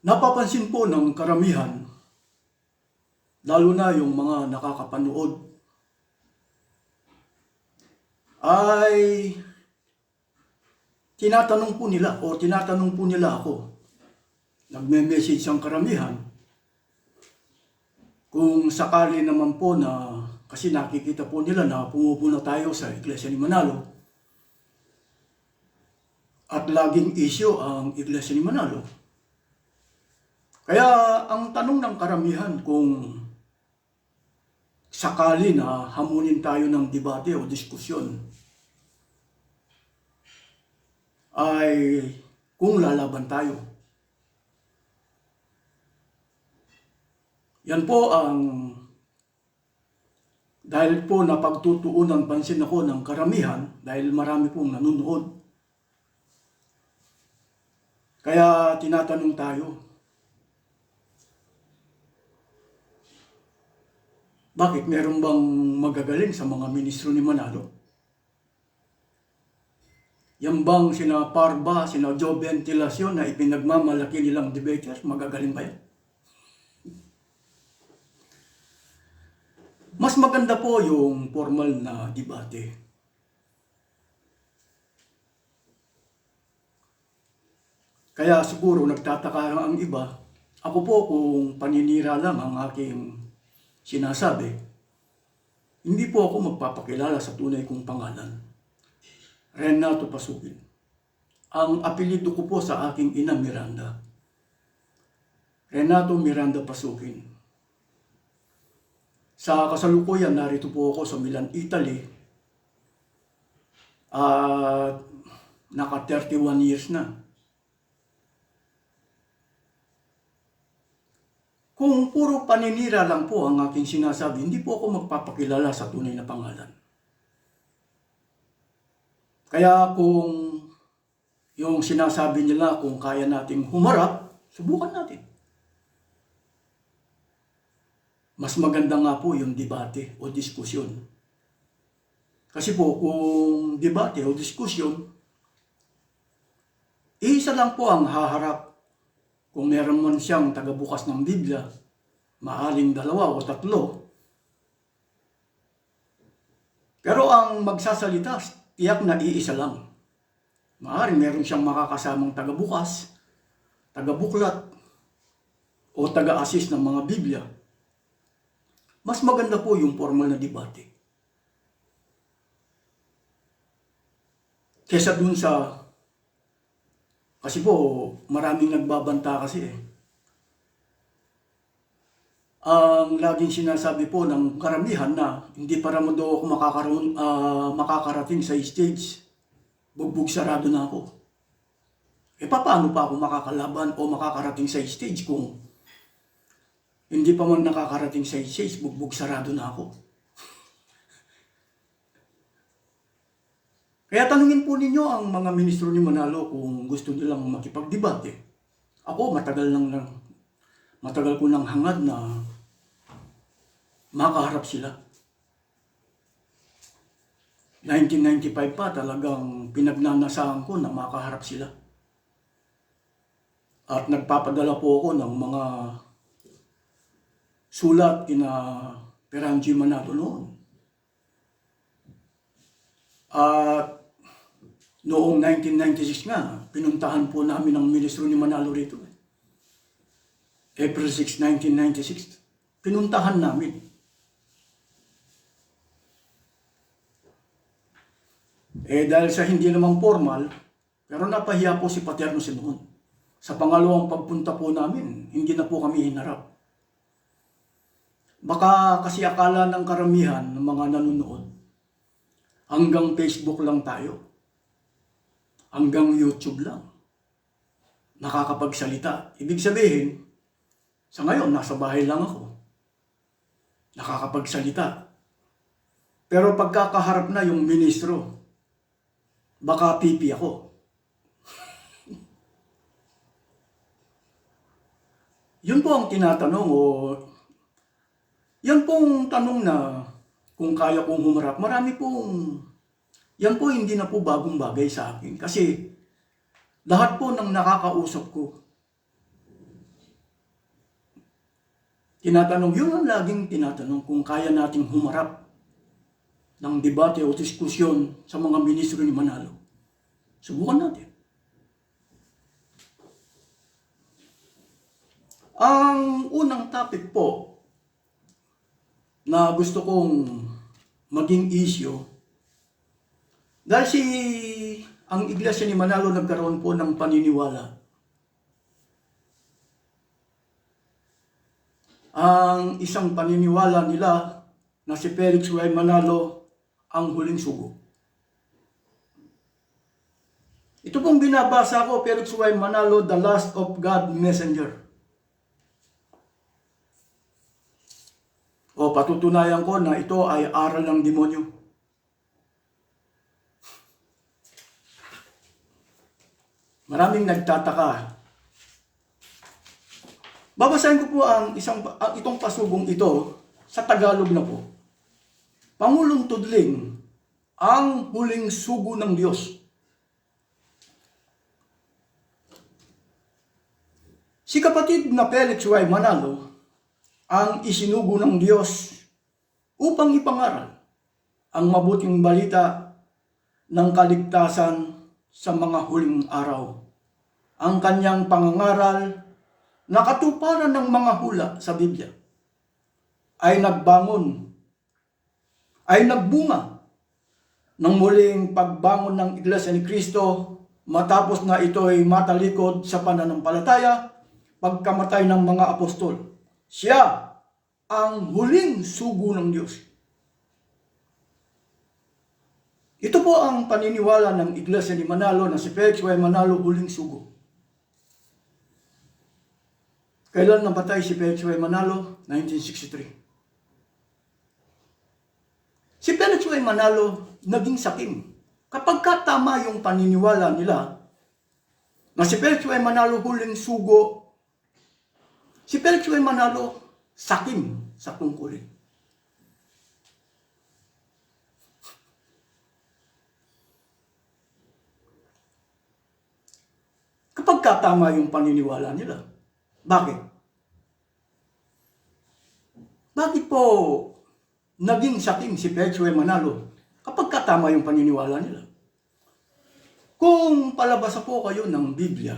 Napapansin po ng karamihan, lalo na yung mga nakakapanood, ay tinatanong po nila ako, nagme-message ang karamihan, kung sakali naman po na, kasi nakikita po nila na pumupuna tayo sa Iglesia ni Manalo, at laging issue ang Iglesia ni Manalo. Kaya ang tanong ng karamihan kung sakali na hamunin tayo ng debate o diskusyon ay kung lalaban tayo. Yan po ang dahil po napagtutuunan pansin ako ng karamihan dahil marami pong nanonood. Kaya tinatanong tayo, bakit meron bang magagaling sa mga ministro ni Manalo? Yan bang sina Parba, sina Joe Ventilacion na ipinagmamalaki nilang debaters, magagaling ba yan? Mas maganda po yung formal na debate. Kaya siguro nagtataka ang iba, ako po kung paninira lang ang aking sinasabi, hindi po ako magpapakilala sa tunay kong pangalan. Renato Pasukin. Ang apelyido ko po sa aking ina Miranda. Renato Miranda Pasukin. Sa kasalukuyan, narito po ako sa Milan, Italy. At naka 31 years na. Kung puro paninira lang po ang aking sinasabi, hindi po ako magpapakilala sa tunay na pangalan. Kaya kung yung sinasabi nila kung kaya nating humarap, subukan natin. Mas maganda nga po yung debate o diskusyon. Kasi po kung debate o diskusyon, isa lang po ang haharap. Kung meron man siyang tagabukas ng Biblia, maaring 2 o 3. Pero ang magsasalita, tiyak na iisa lang. Maaring meron siyang makakasamang tagabukas, tagabuklat, o taga-assist ng mga Biblia. Mas maganda po yung formal na debate. Kesa dun sa, kasi po maraming nagbabanta kasi eh. Ang laging sinasabi po ng karamihan na hindi para mo daw ako makakarating sa stage, bugbog sarado na ako. E paano pa ako makakalaban o makakarating sa stage kung hindi pa man nakakarating sa stage, bugbog sarado na ako. Kaya tanungin po ninyo ang mga ministro ni Manalo kung gusto nilang makipagdebate. Ako matagal ko nang hangad na makaharap sila. 1995 pa talagang pinagnanasahan ko na makaharap sila. At nagpapadala po ako ng mga sulat kina Perangi Manalo noon. At noong 1996 nga, pinuntahan po namin ang ministro ni Manalo rito. April 6, 1996. Pinuntahan namin. Dahil sa hindi naman formal, pero napahiya po si Paterno noon. Sa pangalawang pagpunta po namin, hindi na po kami hinarap. Baka kasi akala ng karamihan ng mga nanonood, hanggang Facebook lang tayo. Hanggang YouTube lang. Nakakapagsalita. Ibig sabihin, sa ngayon, nasa bahay lang ako. Nakakapagsalita. Pero pagkakaharap na yung ministro, baka pipi ako. Yun po ang tinatanong o yan pong tanong na kung kaya kong humarap. Marami pong yan po hindi na po bagong bagay sa akin. Kasi lahat po ng nakakausap ko, Tinatanong, yun ang laging tinatanong kung kaya nating humarap ng debate o diskusyon sa mga ministro ni Manalo. Subukan natin. Ang unang topic po na gusto kong maging issue, dahil ang iglesia ni Manalo nagkaroon po ng paniniwala. Ang isang paniniwala nila na si Felix Y. Manalo ang huling sugo. Ito pong binabasa ko, Felix Y. Manalo, The Last of God Messenger. O patutunayan ko na ito ay aral ng demonyo. Maraming nagtataka. Babasahin ko po itong pasugong ito sa Tagalog na po. Pangulong Tudling, ang huling sugo ng Diyos. Si kapatid na Felix Y. Manalo ang isinugo ng Diyos upang ipangaral ang mabuting balita ng kaligtasan sa mga huling araw. Ang kanyang pangangaral na katuparan ng mga hula sa Biblia ay nagbunga ng muling pagbangon ng Iglesia ni Cristo matapos na ito ay matalikod sa pananampalataya pagkamatay ng mga apostol. Siya ang huling sugo ng Diyos. Ito po ang paniniwala ng Iglesia ni Manalo na si Felix Y. Manalo huling sugo. Kailan napatay si Felix Y. Manalo? 1963. Si Felix Y. Manalo naging sakim. Kapag tama yung paniniwala nila na si Felix Y. Manalo huling sugo, si Felix Y. Manalo sakim sa tungkulin. Kapag tama yung paniniwala nila, bakit? Bakit po naging sakim si Felix Y. Manalo kapag tama yung paniniwala nila? Kung palabasa po kayo ng Biblia,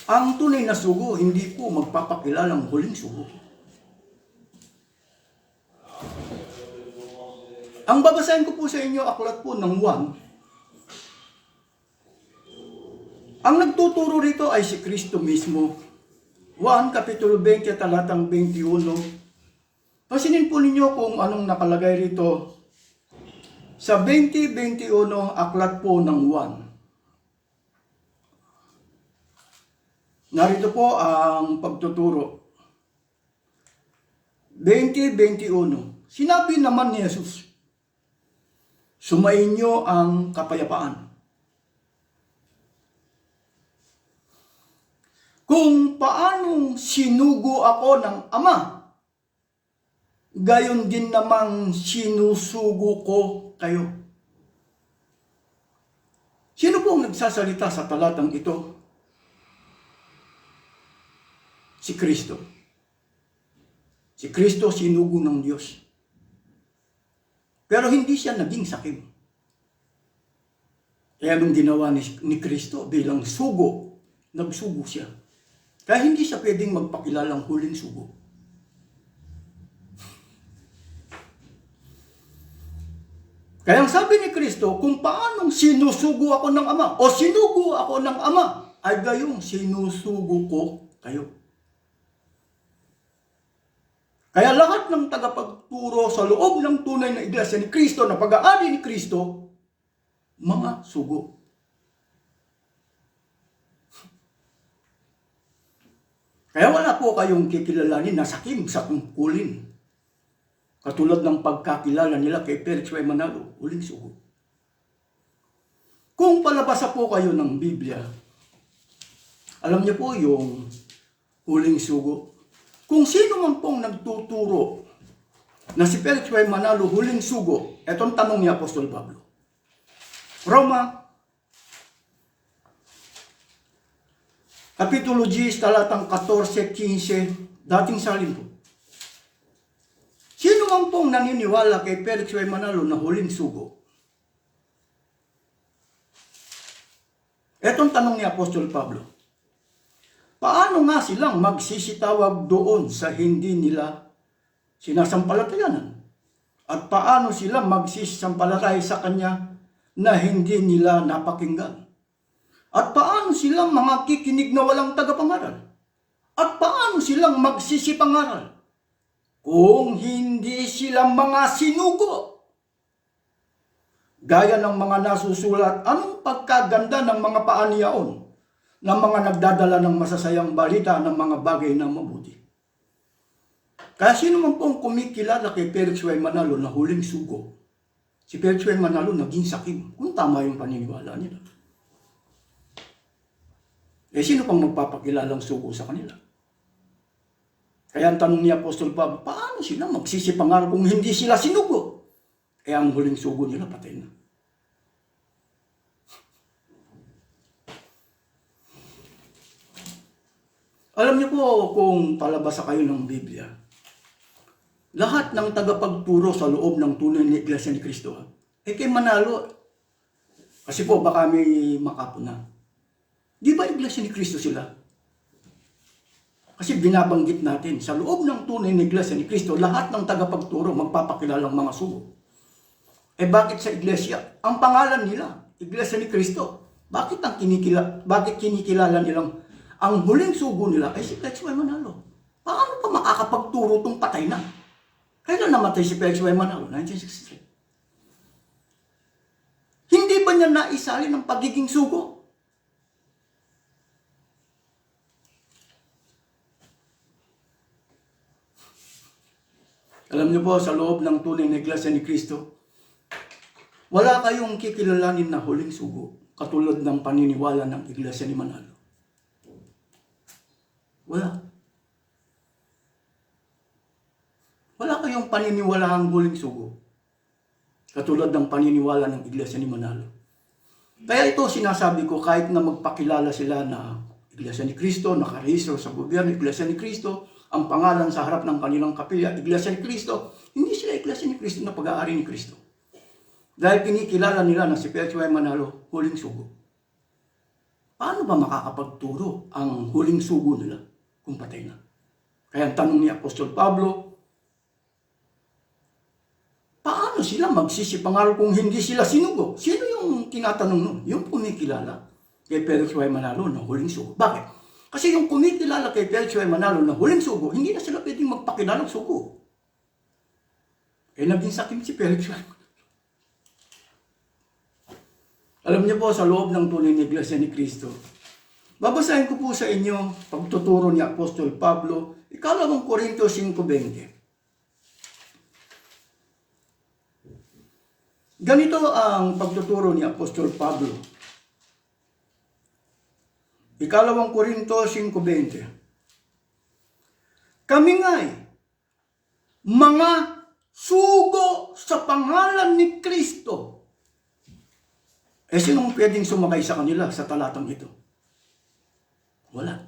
ang tunay na sugo hindi po magpapakilalang huling sugo. Ang babasahin ko po sa inyo, aklat po ng 1. Ang nagtuturo rito ay si Kristo mismo. 1, Kapitulo 20, talatang 21. Pasinin po ninyo kung anong nakalagay rito sa 20-21, aklat po ng 1. Narito po ang pagtuturo. 20-21. Sinabi naman ni Jesus, sumainyo ang kapayapaan. Kung paanong sinugo ako ng Ama, gayon din namang sinusugo ko kayo. Sino po ang nagsasalita sa talatang ito? Si Kristo. Si Kristo sinugo ng Diyos. Pero hindi siya naging sakim. Kaya nung ginawa ni Kristo bilang sugo, nagsugo siya. Kaya hindi siya pwedeng magpakilalang huling sugo. Kaya ang sabi ni Kristo, kung paanong sinusugo ako ng Ama, o sinugo ako ng Ama, ay gayong sinusugo ko kayo. Kaya lahat ng tagapagturo sa loob ng tunay na iglesia ni Kristo, na pag-aari ni Kristo, mga sugo. Kaya wala po kayong kikilalanin na sakim sa tungkulin. Katulad ng pagkakilala nila kay Felix Y. Manalo, huling sugo. Kung palabasa po kayo ng Biblia, alam niyo po yung huling sugo. Kung sino man pong nagtuturo na si Felix Y. Manalo huling sugo, etong tanong ni Apostol Pablo. Kapitulo 10, talatang 14, 15, dating salin po. Sino man pong naniniwala kay Felix Y. Manalo na huling sugo? Etong tanong ni Apostol Pablo. Paano nga silang magsisitawag doon sa hindi nila sinasampalatayanan? At paano sila magsisampalatay sa Kanya na hindi nila napakinggan? At paano silang mga kikinig na walang tagapangaral? At paano silang magsisipangaral kung hindi sila mga sinugo? Gaya ng mga nasusulat, anong pagkaganda ng mga paaniyaon ng mga nagdadala ng masasayang balita ng mga bagay na mabuti? Kaya sino man pong kumikilala kay Felix Y. Manalo na huling sugo, si Felix Y. Manalo naging sakim, kung tama yung paniniwala nila. Sino pang magpapakilalang sugo sa kanila? Kaya ang tanong ni Apostol Pablo, paano sila magsisipangaral kung hindi sila sinugo? Ang huling sugo nila patay na. Alam niyo po, kung palabasa kayo ng Biblia, lahat ng tagapagturo sa loob ng tunay na Iglesia ni Cristo, kay Manalo, kasi po baka may makapuna. Di ba Iglesia ni Cristo sila? Kasi binabanggit natin, sa loob ng tunay na Iglesia ni Cristo, lahat ng tagapagturo magpapakilalang mga sugo. Bakit sa Iglesia? Ang pangalan nila, Iglesia ni Cristo. Bakit kinikilala nilang ang huling sugo nila ay si Felix Y. Manalo? Paano pa makakapagturo itong patay na? Kailan namatay si Felix Y. Manalo? 1963. Hindi ba niya naisali ng pagiging sugo? Alam niyo po, sa loob ng tunay na Iglesia ni Cristo, wala kayong kikilalanin na huling sugo katulad ng paniniwala ng Iglesia ni Manalo. Wala kayong paniniwalahang huling sugo katulad ng paniniwala ng Iglesia ni Manalo. Kaya ito sinasabi ko, kahit na magpakilala sila na Iglesia ni Cristo, nakarehistro sa gobyerno, Iglesia ni Cristo, ang pangalan sa harap ng kanilang kapilya, Iglesia ni Cristo, hindi sila Iglesia ni Cristo na pag-aari ni Cristo. Dahil kinikilala nila na si Felix Y. Manalo, huling sugo. Paano ba makakapagturo ang huling sugo nila kung patay na? Kaya ang tanong ni Apostol Pablo, paano sila magsisipangaral kung hindi sila sinugo? Sino yung tinatanong nun? Yung kumikilala kay Felix Y. Manalo na huling sugo. Bakit? Kasi yung kumikilala kay Felix Y. Manalo na huling sugo, hindi na sila pwedeng magpakilalang sugo. Naging sakim si Felix Y. Manalo. Alam niyo po, sa loob ng tunay na Iglesia ni Cristo, babasahin ko po sa inyo pagtuturo ni Apostol Pablo, 2 Korintios 5:20. Ganito ang pagtuturo ni Apostol Pablo. 2 Korintios 5:20. Kami nga'y mga sugo sa pangalan ni Kristo. Sinong pwedeng sumakay sa kanila sa talatang ito? Wala.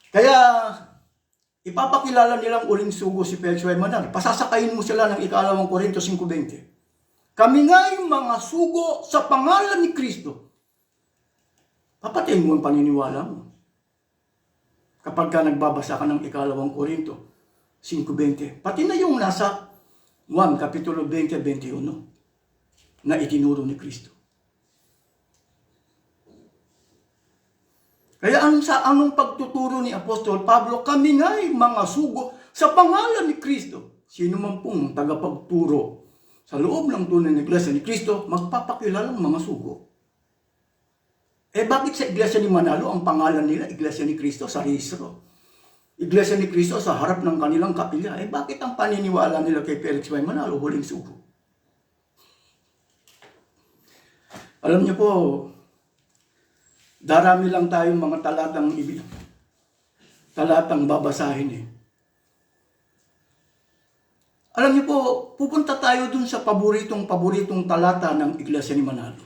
Kaya, ipapakilala nilang uling sugo si Felix Y. Manalo. Pasasakayin mo sila ng 2 Korintios 5:20. Kami nga'y mga sugo sa pangalan ni Kristo. Papatayin mo ang paniniwala mo. Kapag ka nagbabasa ka ng 2 Korintios 5:20. Pati na yung nasa 1, Kapitulo 20:21 na itinuro ni Kristo. Kaya anong pagtuturo ni Apostol Pablo, kami nga'y mga sugo sa pangalan ni Kristo. Sino man pong tagapagturo sa loob ng tunay na Iglesia ni Kristo, magpapakilalang mga sugo. Bakit sa Iglesia ni Manalo ang pangalan nila, Iglesia ni Cristo sa rehistro? Iglesia ni Cristo sa harap ng kanilang kapilya. Bakit ang paniniwala nila kay Felix Y. Manalo, huling sugo? Alam niyo po, darami lang tayong mga talatang babasahin Alam niyo po, pupunta tayo dun sa paboritong talata ng Iglesia ni Manalo.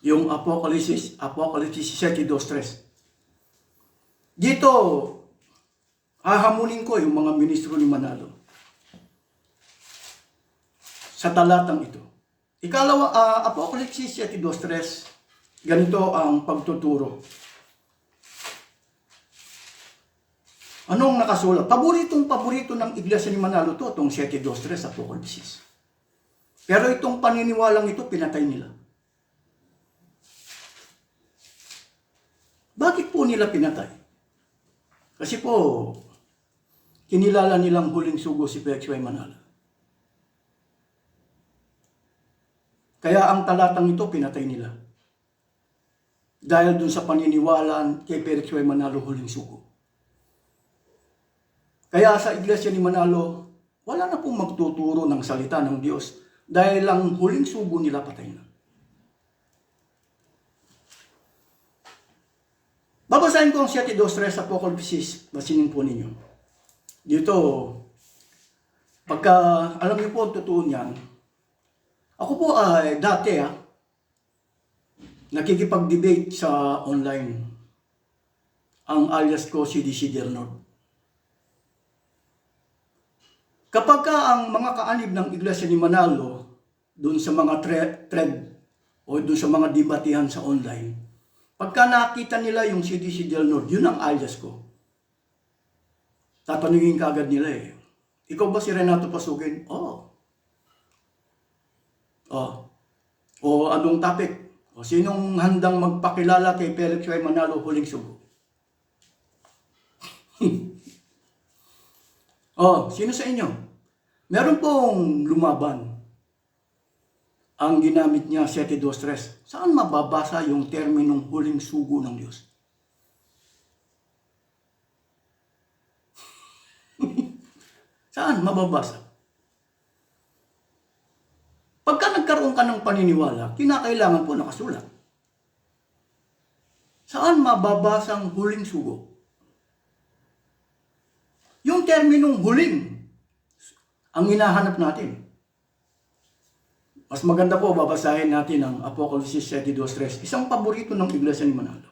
Yung Apocalypse 7:2-3. Dito, hahamunin ko yung mga ministro ni Manalo sa talatang ito. Ikalawa, Apocalypse 7:2-3, ganito ang pagtuturo. Anong nakasulat? Paborito ng Iglesia ni Manalo to, itong 7:2-3 Apocalypse. Pero itong paniniwalang ito, pinatay nila. Bakit po nila pinatay? Kasi po, kinilala nilang huling sugo si Felix Y. Manalo. Kaya ang talatang ito, pinatay nila. Dahil dun sa paniniwalaan kay Felix Y. Manalo huling sugo. Kaya sa Iglesia ni Manalo, wala na pong magtuturo ng salita ng Diyos dahil lang huling sugo nila patay na. Babasahin ko ang 7:2-3 sa Apocalypse, basinin po ninyo. Dito, pagka alam niyo po ang totoo niyan, ako po ay dati nakikipag-debate sa online. Ang alias ko si DC Delnor. Kapag ang mga kaanib ng Iglesia ni Manalo, dun sa mga thread o dun sa mga debatihan sa online, pagka nakita nila yung CDC Delnor, yun ang alias ko. Tatanungin ka agad nila ikaw ba si Renato Pasukin? Oo. O anong topic? O sinong handang magpakilala kay Felix Y. Manalo huling sugo? Sino sa inyo? Meron pong lumaban. Ang ginamit niya 7:2-3. Saan mababasa yung terminong huling sugo ng Diyos? Saan mababasa? Pagka nagkaroon ka ng paniniwala, kinakailangan po nakasulat. Saan mababasa ang huling sugo? Yung terminong huling ang hinahanap natin. Mas maganda po, babasahin natin ang Apocalypse 7:2-3, isang paborito ng Iglesia ni Manalo.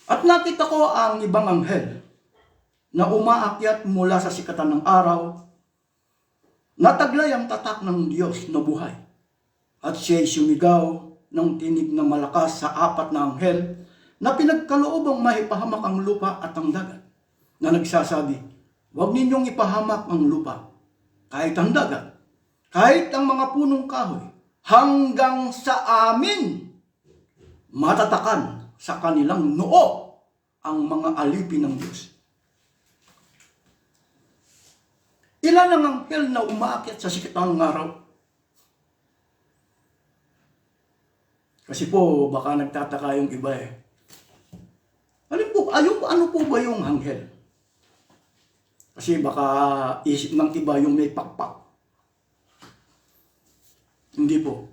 At nakita ko ang ibang anghel na umaakyat mula sa sikatan ng araw, nataglay ang tatak ng Diyos na buhay. At siya'y sumigaw ng tinig na malakas sa apat na anghel na pinagkaloobang maipahamak ang lupa at ang dagat, na nagsasabi, huwag ninyong ipahamak ang lupa, kahit ang dagat, kahit ang mga punong kahoy, hanggang sa amin matatakan sa kanilang noo ang mga alipin ng Diyos. Ilan ang anghel na umaakyat sa sikatang araw? Kasi po, baka nagtataka yung iba Ano po ba yung anghel? Kasi baka isip ng iba yung may pakpak. Hindi po.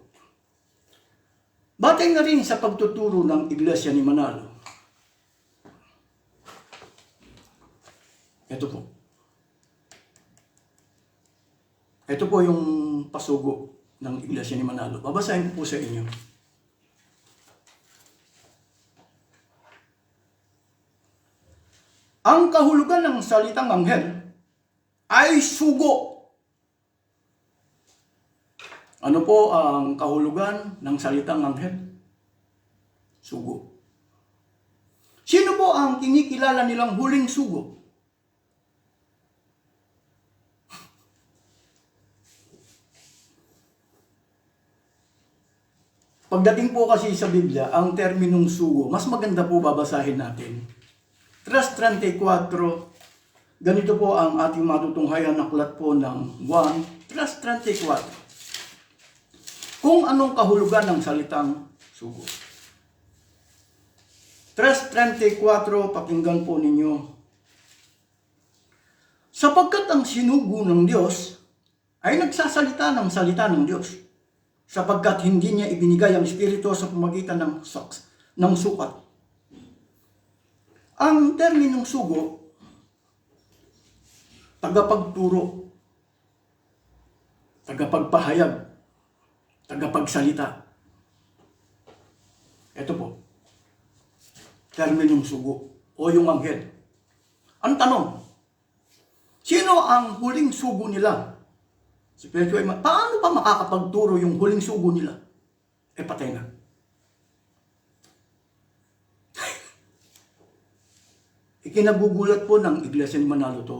Batay na rin sa pagtuturo ng Iglesia ni Manalo. Ito po. Ito po yung pasugo ng Iglesia ni Manalo. Babasahin ko po sa inyo. Ang kahulugan ng salitang anghel ay sugo. Ano po ang kahulugan ng salitang anghel? Sugo. Sino po ang kinikilala nilang huling sugo? Pagdating po kasi sa Biblia, ang terminong sugo, mas maganda po babasahin natin. 3:34, ganito po ang ating matutunghayan na aklat po ng 1:34. Kung anong kahulugan ng salitang sugo. 3:34, pakinggan po ninyo. Sapagkat ang sinugo ng Diyos ay nagsasalita ng salita ng Diyos, sapagkat hindi niya ibinigay ang Espiritu sa pamagitan ng sukat. Ang terminong sugo, tagapagturo, tagapagpahayag, tagapagsalita. Ito po, terminong sugo o yung anghel. Ang tanong, sino ang huling sugo nila? Si Pedro ay, paano pa makakapagturo yung huling sugo nila? Patay na. Ikinagugulat po ng Iglesia ni Manalo to.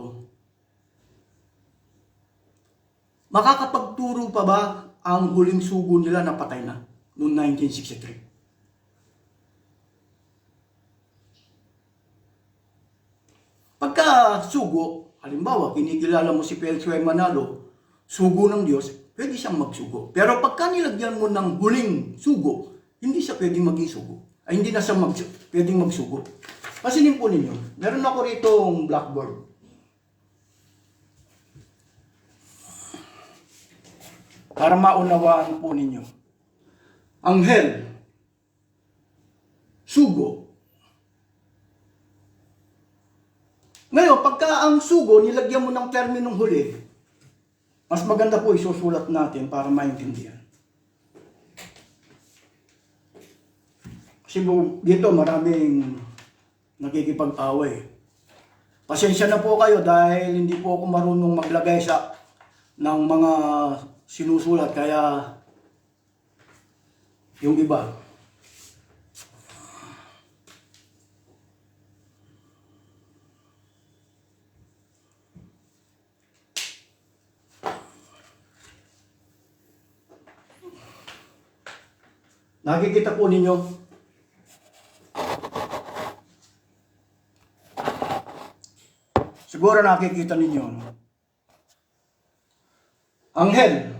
Makakapagturo pa ba ang huling sugo nila na patay na noong 1963? Pagka sugo, halimbawa, kinikilala mo si Pedro Manalo, sugo ng Diyos, pwede siyang magsugo. Pero pagka nilagyan mo ng huling sugo, hindi siya pwedeng maging sugo. Ay, hindi na siya pwedeng magsugo. Pasinin po ninyo, meron ako rito blackboard. Para maunawaan po ninyo. Anghel, sugo. Ngayon, pagka ang sugo, nilagyan mo ng terminong huli, mas maganda po isusulat natin para maintindihan. Kasi dito maraming nakikipag-away. Pasensya na po kayo dahil hindi po ako marunong maglagay ng mga sinusulat, kaya yung iba. Nakikita po ninyo, siguro nakikita ninyo, no? Anghel.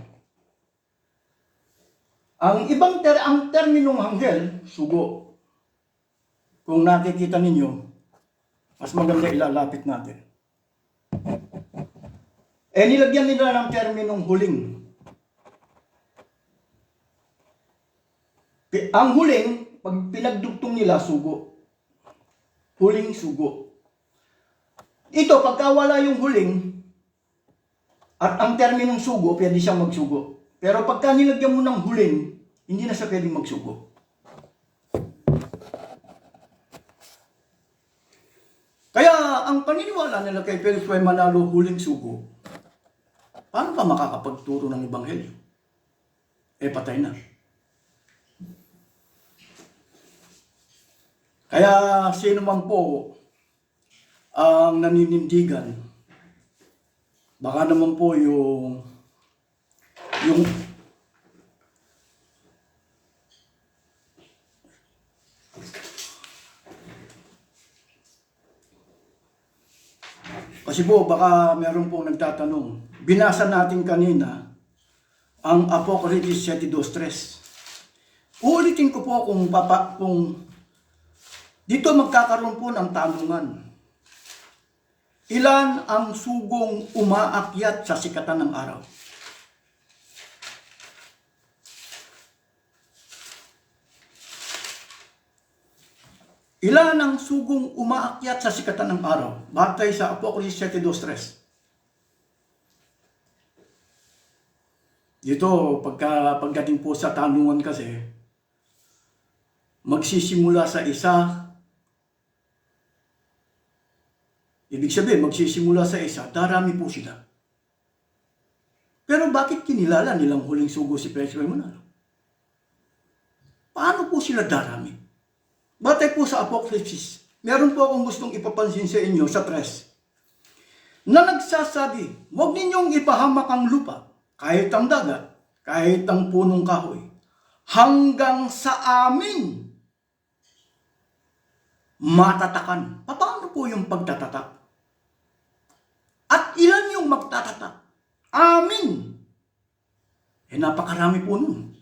Ang ang terminong anghel, sugo. Kung nakikita ninyo, mas maganda ilalapit natin. Nilagyan nila ng terminong huling. Ang huling, pag pinagdugtong nila, sugo. Huling sugo. Ito, pagka wala yung huling, at ang terminong sugo, pwede siyang magsugo. Pero pagka nilagyan mo ng huling, hindi na siya pwedeng magsugo. Kaya, ang paniniwala nila kay Felix Y. Manalo, huling sugo, paano pa makakapagturo ng ebanghelyo? Patay na. Kaya sino man po ang naninindigan, baka naman po yung kasi po baka meron pong nagtatanong, binasa natin kanina ang Apocalypse 7:2-3. Uulitin ko po kung dito magkakaroon po ng tanungan. Ilan ang sugong umaakyat sa sikatan ng araw? Ilan ang sugong umaakyat sa sikatan ng araw? Batay sa Apocalypse 7:2-3. Dito, pagdating po sa tanungan kasi, magsisimula sa isa. Ibig sabihin, magsisimula sa isa, darami po sila. Pero bakit kinilala nilang huling sugo si Felix Y. Manalo? Paano po sila darami? Batay po sa Apocalypse, meron po akong gustong ipapansin sa inyo sa 3, na nagsasabi, huwag ninyong ipahamak ang lupa, kahit ang dagat, kahit ang punong kahoy, hanggang sa amin matatakan. Paano po yung pagtatatak? At ilan yung magtatatak? Amin. Napakarami po nun.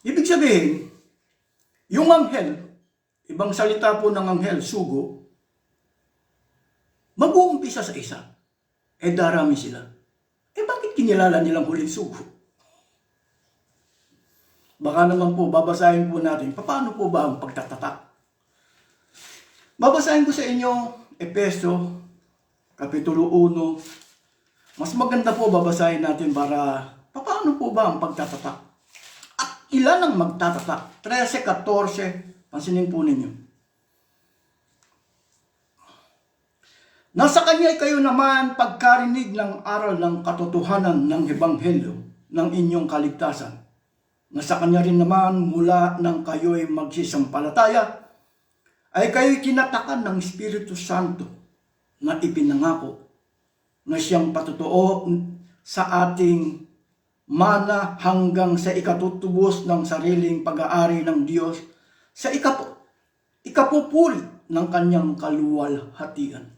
Ibig sabihin, yung anghel, ibang salita po ng anghel, sugo, mag-uumpisa sa isa. Darami sila. Bakit kinilala nilang huling sugo? Baka naman po, babasahin po natin, paano po ba ang pagtatatak? Babasahin ko sa inyo, Efeso, Kapitulo 1. Mas maganda po babasahin natin para Paano po ba ang pagtatatak? At ilan ang magtatatak? 13, 14, pansinin po ninyo. Nasa kanya kayo naman pagkarinig ng aral ng katotohanan ng Ebanghelyo ng inyong kaligtasan. Nasa kanya rin naman mula nang kayo'y magsisampalataya, ay kayo'y kinatakan ng Espiritu Santo na ipinangako na siyang patotoo sa ating mana hanggang sa ikatutubos ng sariling pag-aari ng Diyos sa ikapupuri ng kanyang kaluwalhatian.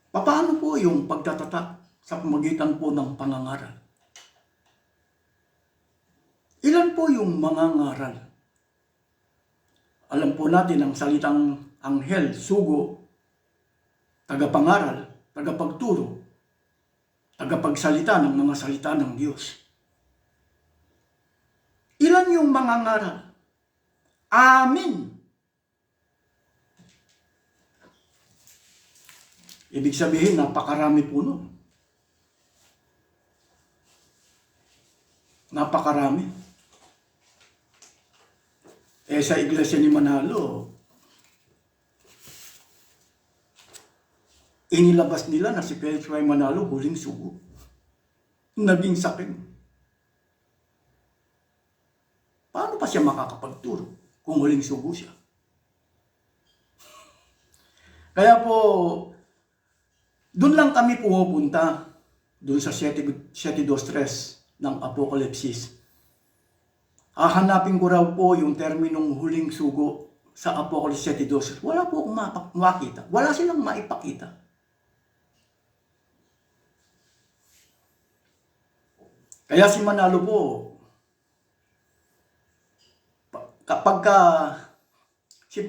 Paano po yung pagtatatak sa pamagitan po ng pangangaral? Ilan po yung mangangaral? Alam po natin ang salitang anghel, sugo, tagapangaral, tagapagturo, tagapagsalita ng mga salita ng Diyos. Ilan yung mangangaral? Amin. Ibig sabihin, napakarami po nun. Napakarami. Sa iglesia ni Manalo, inilabas nila na si Felix Y. Manalo huling sugo. Naging sakim. Paano pa siya makakapagturo kung huling sugo siya? Kaya po, doon lang kami pumupunta, doon sa 7:2-3 ng Apokalipsis. Hahanapin ko raw po yung terminong huling sugo sa Apokalipsis 7:2. Wala po akong makita. Wala silang maipakita. Kaya si Manalo po, kapag si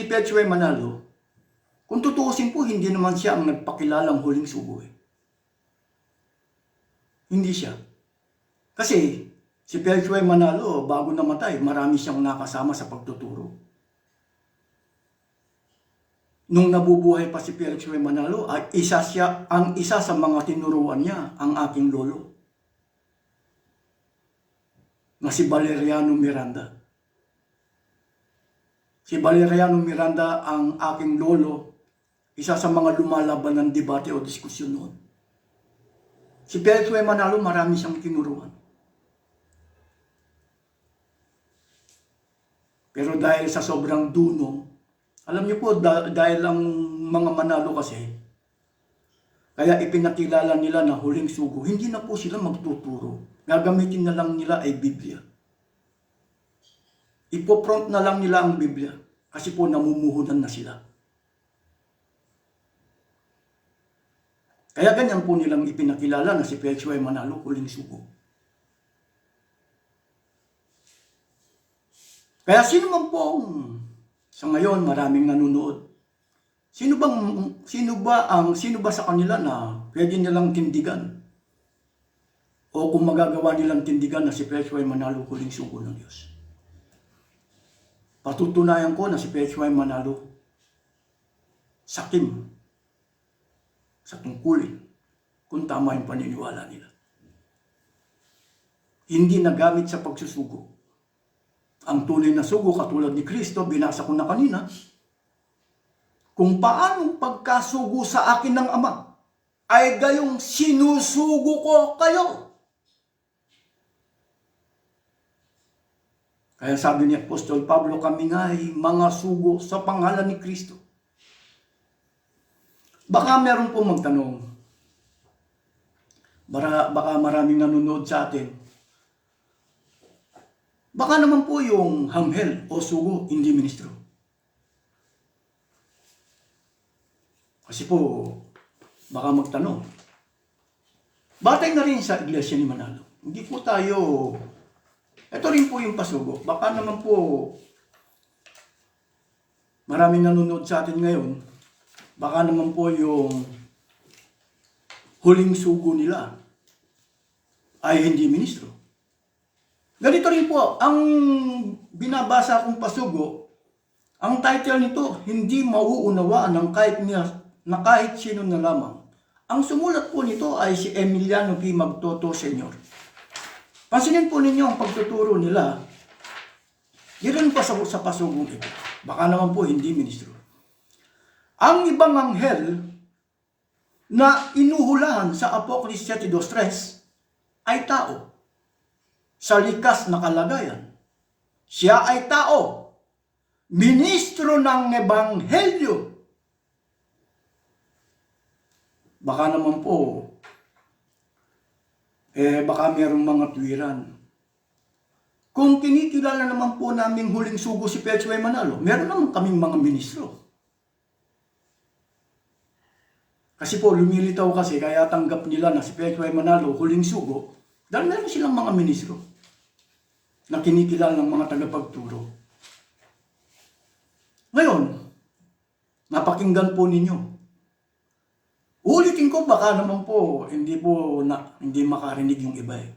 Petue Manalo, kung tutuusin po, hindi naman siya ang nagpakilalang huling sugo. Hindi siya. Kasi si Petue Manalo, bago namatay, marami siyang nakasama sa pagtuturo. Nung nabubuhay pa si Petue Manalo, ay isa sa mga tinuruan niya, ang aking lolo, na si Valeriano Miranda. Si Valeriano Miranda ang aking lolo, isa sa mga lumalaban ng debate o diskusyon noon. Si Petue Manalo, marami siyang tinuruan. Pero dahil sa sobrang dunong, alam niyo po, dahil ang mga Manalo kasi, kaya ipinakilala nila na huling sugo, hindi na po sila magtuturo. Gagamitin na lang nila ay Biblia. Ipopront na lang nila ang Biblia kasi po namumuhunan na sila. Kaya ganyan po nilang ipinakilala na si Petue Manalo huling sugo. Kaya sino man po sa ngayon maraming nanonood, sino ba sa kanila na pwede nilang tindigan? O kung magagawa nilang tindigan na si Petue Manalo huling sugo ng Diyos? Patutunayan ko na si Petue Manalo sakim sa tungkulin kung tama yung paniniwala nila. Hindi nagamit sa pagsusugo. Ang tunay na sugo, katulad ni Kristo, binasa ko na kanina, kung paanong pagkasugo sa akin ng Ama, ay gayong sinusugo ko kayo. Kaya sabi ni Apostol Pablo, kami nga ay mga sugo sa pangalan ni Kristo. Baka meron po magtanong, baka maraming nanonood sa atin, baka naman po yung hanghel o sugo hindi ministro. Kasi po, baka magtanong, batay na rin sa iglesia ni Manalo. Hindi po tayo, ito rin po yung pasugo. Baka naman po, maraming nanonood sa atin ngayon, baka naman po yung huling sugo nila ay hindi ministro. Ganito rin po, ang binabasa kong pasugo, ang title nito, hindi mauunawaan ng kahit sino na lamang Ang sumulat po nito ay si Emiliano P. Magtoto Sr. Pansinin po ninyo ang pagtuturo nila. Yun pa sa pasugong ito. Baka naman po hindi ministro. Ang ibang anghel na inuhulahan sa Apocalypse 7:2 ay tao. Sa likas na kalagayan. Siya ay tao. Ministro ng Ebanghelyo. Baka naman po, baka mayroong mga tuwiran. Kung kinikilala naman po namin huling sugo si Pechway Manalo, meron naman kaming mga ministro. Kasi po, lumilitaw kasi, kaya tanggap nila na si Pechway Manalo huling sugo, dahil meron silang mga ministro na kinikilala ng mga tagapagturo. Ngayon, napakinggan po ninyo. Ulitin ko, baka naman po, hindi makarinig yung iba eh.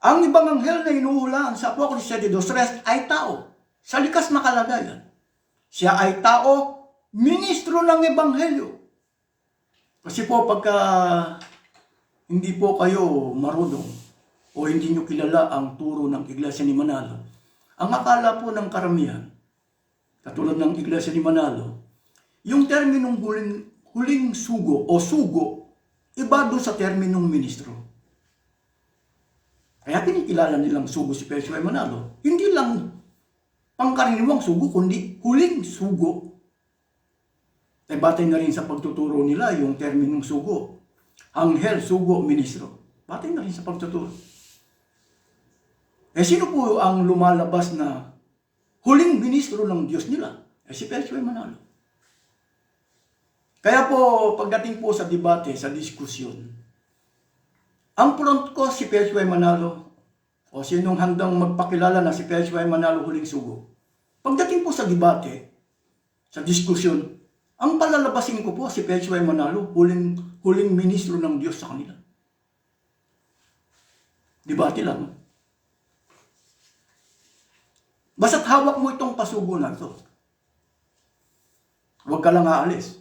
Ang ibang anghel na inuulaan sa Apocalypse 7:2 ay tao, sa likas na kalagayan. Siya ay tao, ministro ng Ebanghelyo. Kasi po, pagka hindi po kayo marunong o hindi nyo kilala ang turo ng Iglesia ni Manalo, ang akala po ng karamihan, katulad ng Iglesia ni Manalo, yung terminong huling sugo o sugo, iba doon sa terminong ministro. Kaya kinikilala nilang sugo si Pechway Manalo. Hindi lang pangkaraniwang sugo, kundi huling sugo. Batay na rin sa pagtuturo nila yung terminong sugo. Anghel, sugo, ministro. Batay na rin sa pagtuturo. Sino po ang lumalabas na huling ministro ng Diyos nila? Si Pechway Manalo. Kaya po, pagdating po sa debate, sa diskusyon, ang front ko si Pechway Manalo, o sinong handang magpakilala na si Pechway Manalo huling sugo. Pagdating po sa debate, sa diskusyon, ang palalabasin ko po si Pechway Manalo, huling ministro ng Diyos sa kanila. Debate lang. Basta't hawak mo itong pasugo na ito. Huwag ka lang aalis.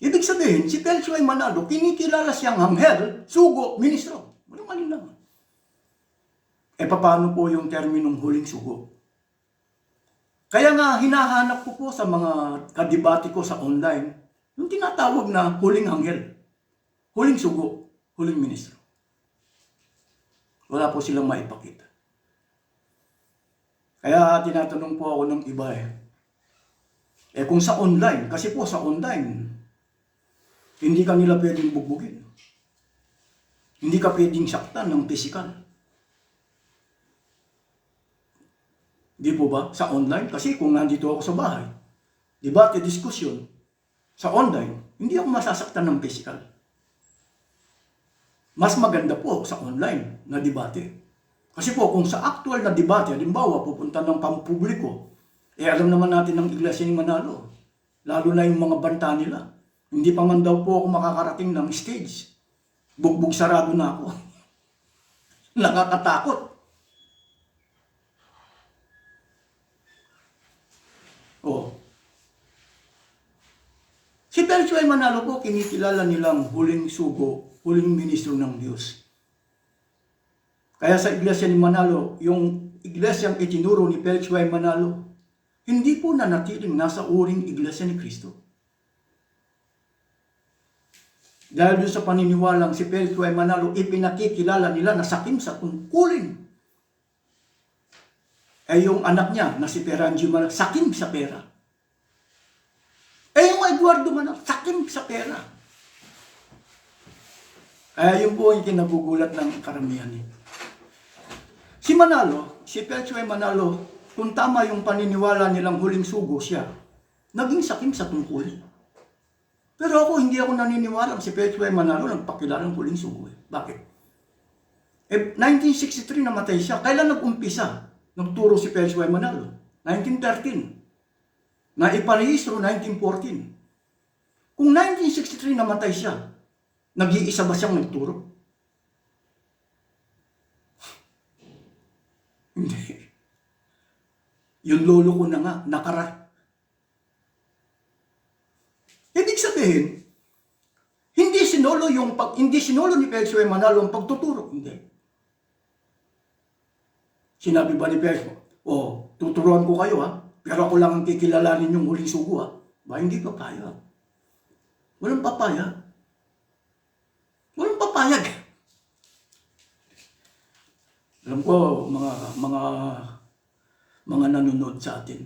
Ibig sabihin, si Pechway Manalo, kinikilala siyang anghel, sugo, ministro. Walang alinlangan. Paano po yung terminong huling sugo? Kaya nga, hinahanap ko po sa mga kadebate ko sa online, yung tinatawag na huling anghel, huling sugo, huling ministro. Wala po silang maipakita. Kaya tinatanong po ako ng iba kung sa online, kasi po sa online, hindi ka nila pwedeng bugbugin. Hindi ka pwedeng saktan ng physical. Di po ba? Sa online, kasi kung nandito ako sa bahay, debate, diskusyon, sa online, hindi ako masasaktan ng physical. Mas maganda po sa online na debate. Kasi po, kung sa actual na debate, halimbawa, pupunta ng pampubliko, alam naman natin ng Iglesia ni Manalo, lalo na yung mga banta nila. Hindi pa man daw po ako makakarating ng stage. Bugbog sarado na ako. Nakakatakot. Si Pechway Manalo po, kinikilala nilang huling sugo, huling ministro ng Diyos. Kaya sa Iglesia ni Manalo, yung iglesyang itinuro ni Pechway Manalo, hindi po nanatiling nasa uring Iglesia ni Cristo. Dahil doon sa paniniwalang si Pechway Manalo, ipinakikilala nila na sakim sa tungkulin. Yung anak niya na si Perangi Manalo, sakim sa pera. Yung Eduardo Manalo, sakim sa pera. Kaya yun po yung kinagugulat ng karamihan. Si Manalo, si Pechway Manalo, kung tama yung paniniwala nilang huling sugo siya, naging sakim sa tungkulin. Pero ako, hindi ako naniniwala si Pechway Manalo nagpakilala ng huling sugo. Bakit? 1963 namatay siya. Kailan nag-umpisa? Nagturo si Pechway Manalo. 1913. Naiparehistro 1914. Kung 1963 namatay siya, nag-iisa ba siyang nagturo? Hindi. Yung lolo ko na nga, Ibig sabihin, sabihin, hindi sinolo ni Felix Y. Manalo ang pagtuturo. Hindi. Sinabi ba ni Felix, tuturuan ko kayo pero ako lang ang kikilalanin yung huling sugo Ba, hindi papayag. Walang papayag. Walang papayag. Alam ko, mga nanonood sa atin.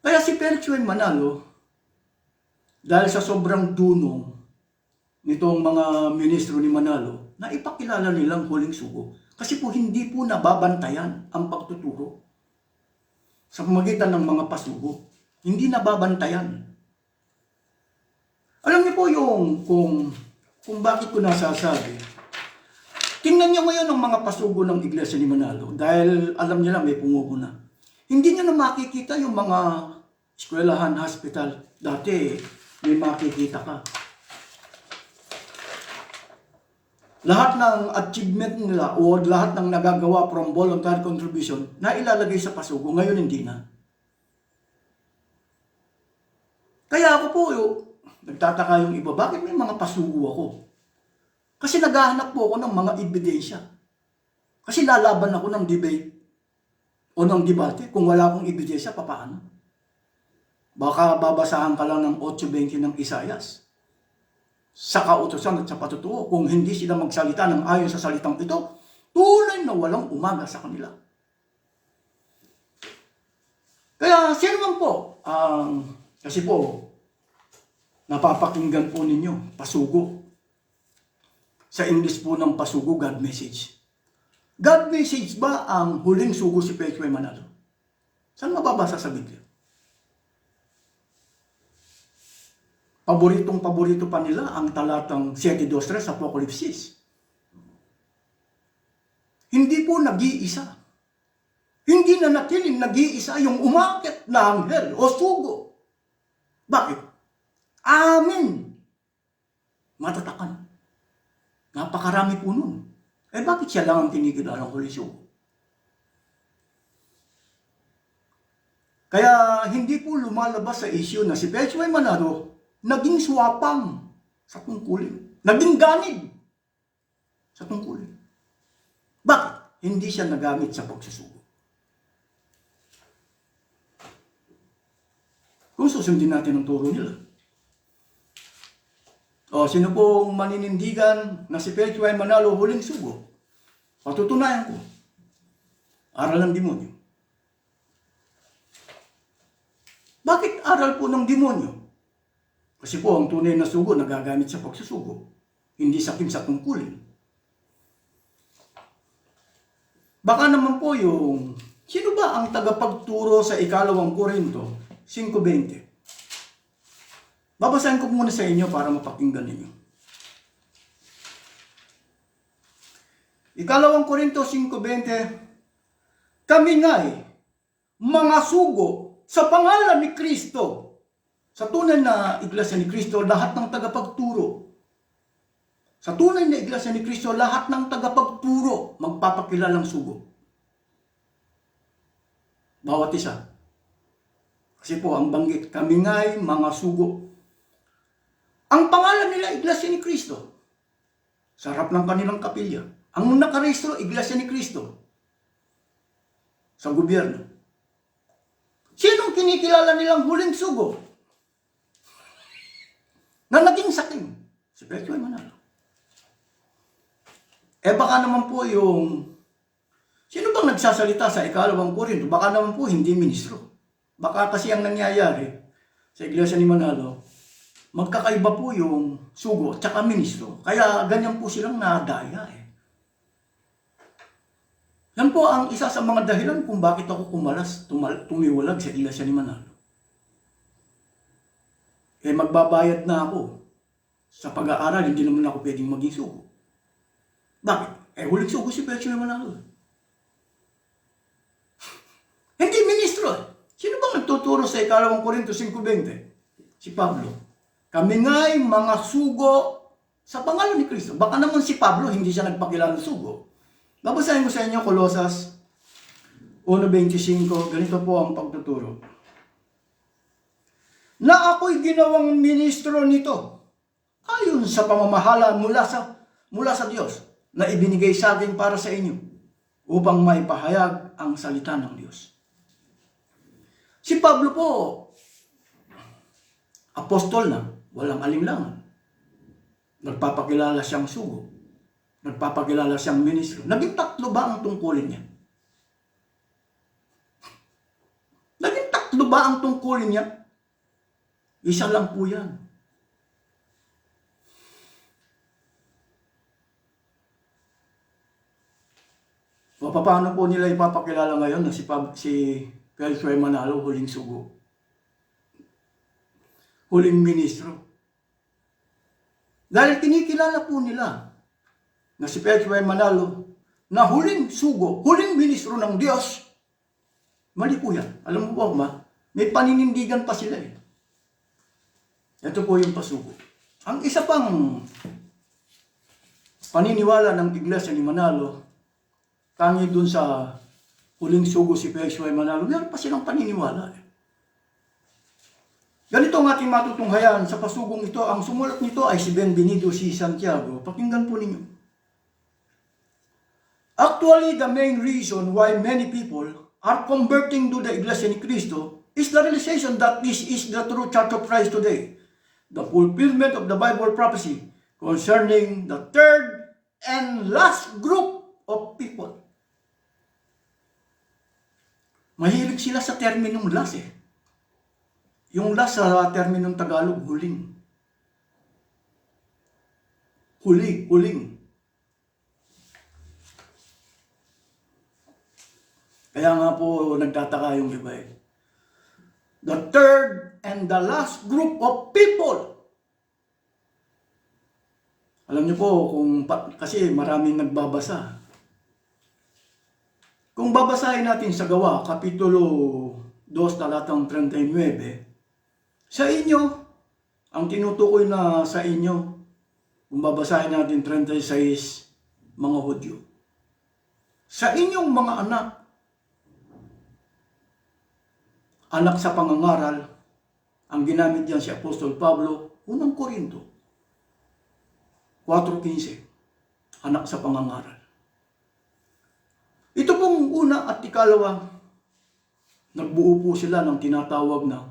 Kaya si Felix Y. Manalo, dahil sa sobrang dunong nitong mga ministro ni Manalo, na ipakilala nilang huling sugo. Kasi po hindi po nababantayan ang pagtuturo sa pamagitan ng mga pasugo. Hindi nababantayan. Alam niyo po yung kung bakit ko nasasabi. Tingnan niyo ngayon ang mga pasugo ng Iglesia ni Manalo dahil alam niyo lang may pumupuna. Hindi niyo na makikita yung mga eskwelahan, hospital. Dati may makikita ka. Lahat ng achievement nila o lahat ng nagagawa from voluntary contribution na ilalagay sa pasugo, ngayon hindi na. Kaya ako po, nagtataka yung iba, bakit may mga pasugo ako? Kasi naghahanap po ako ng mga ebidensya. Kasi lalaban ako ng debate o ng debate. Kung wala akong ebidensya, papaano? Baka babasahan ka lang ng 8:20 ng Isaias. Sa kautusan at sa patutuo, kung hindi sila magsalita ng ayon sa salitang ito, tunay na walang umaga sa kanila. Kaya sino man po, kasi po, napapakinggan po ninyo, pasugo. Sa English po ng pasugo, God message. God message ba ang huling sugo si Felix Y. Manalo? Saan mababasa sa Biblia? Paborito pa nila ang talatang 7:2 sa Apocalypse. Hindi po nag-iisa. Hindi na natiling nag-iisa yung umakyat na anghel o sugo. Bakit? Amen. Matatakan. Napakarami po nun. Bakit siya lang ang tinigilan ng huling sugo? Kaya hindi po lumalabas sa issue na si Felix Y. Manalo naging swapang sa tungkulin. Naging ganid sa tungkulin. Bakit? Hindi siya nagamit sa pagsusugo. Kung susundin natin ang turo nila. Sino pong maninindigan na si Felix Y. Manalo huling sugo? Patutunayan ko. Aral ng demonyo. Bakit aral po ng demonyo? Kasi po, ang tunay na sugo nagagamit sa pagsusugo. Hindi sakim sa tungkulin. Baka naman po sino ba ang tagapagturo sa 2 Korinto 5:20? Babasahin ko muna sa inyo para mapakinggan ninyo. 2 Korinto 5:20, kami nga'y mga sugo sa pangalan ni Kristo. Sa tunay na Iglesia ni Kristo, lahat ng tagapagturo. Sa tunay na Iglesia ni Kristo, lahat ng tagapagturo magpapakilalang sugo. Bawat isa. Kasi po, ang banggit, kami nga'y mga sugo. Ang pangalan nila, Iglesia ni Kristo. Sa harap ng kanilang kapilya. Ang nakarehistro, Iglesia ni Kristo. Sa gobyerno. Sinong kinikilala nilang huling sugo? Na naging sakim, si Felix Y. Manalo. Baka naman po sino bang nagsasalita sa 2 Korinto? Baka naman po hindi ministro. Baka kasi ang nangyayari sa Iglesia ni Manalo, magkakaiba po yung sugo at saka ministro. Kaya ganyan po silang nadaya Yan po ang isa sa mga dahilan kung bakit ako tumiwalag sa Iglesia ni Manalo. Magbabayad na ako sa pag-aaral, hindi naman ako pwedeng maging sugo. Bakit? Huling sugo si Felix Y. Manalo. Hindi ministro. Sino bang nagtuturo sa 2 Korinto 5:20? Si Pablo. Kami nga'y mga sugo sa pangalan ni Kristo. Baka naman si Pablo, hindi siya nagpakilala ng sugo. Babasahin ko sa inyo, Colosas 1:25. Ganito po ang pagtuturo. na ako'y ginawang ministro nito ayon sa pamamahala mula sa Diyos na ibinigay sa akin para sa inyo upang maipahayag ang salita ng Diyos. Si Pablo po, apostol na, walang alinlangan. Nagpapakilala siyang sugo. Nagpapakilala siyang ministro. Naging 3 ba ang tungkulin niya? Naging 3 ba ang tungkulin niya? Isa lang po yan. Paano po nila ipapakilala ngayon na si Felix Manalo, huling sugo? Huling ministro. Dahil kinikilala po nila na si Felix Manalo na huling sugo, huling ministro ng Diyos. Mali po yan. Alam mo po ba, may paninindigan pa sila eh. Ito po yung pasugo. Ang isa pang paniniwala ng Iglesia ni Manalo, tangi dun sa huling sugo si Felix Manalo, meron pa silang paniniwala eh. Ganito ang ating matutunghayan sa pasugong ito. Ang sumulat nito ay si Benvenido C. Santiago. Pakinggan po ninyo. Actually, the main reason why many people are converting to the Iglesia ni Cristo is the realization that this is the true Church of Christ today. The fulfillment of the Bible prophecy concerning the third and last group of people. Mahilig sila sa terminong last eh. Yung last sa terminong Tagalog, huling. Huling. Kaya nga po nagtataka yung iba eh. The third and the last group of people. Alam niyo po, kasi maraming nagbabasa. Kung babasahin natin sa Gawa, Kapitulo 2, talatang 39, sa inyo, ang tinutukoy na sa inyo, kung babasahin natin 36, mga Hudyo. Sa inyong mga anak sa pangangaral, ang ginamit diyan si Apostol Pablo, unang Korinto, 4:15, anak sa pangangaral. Ito pong una at ikalawa, nagbuo po sila ng tinatawag na,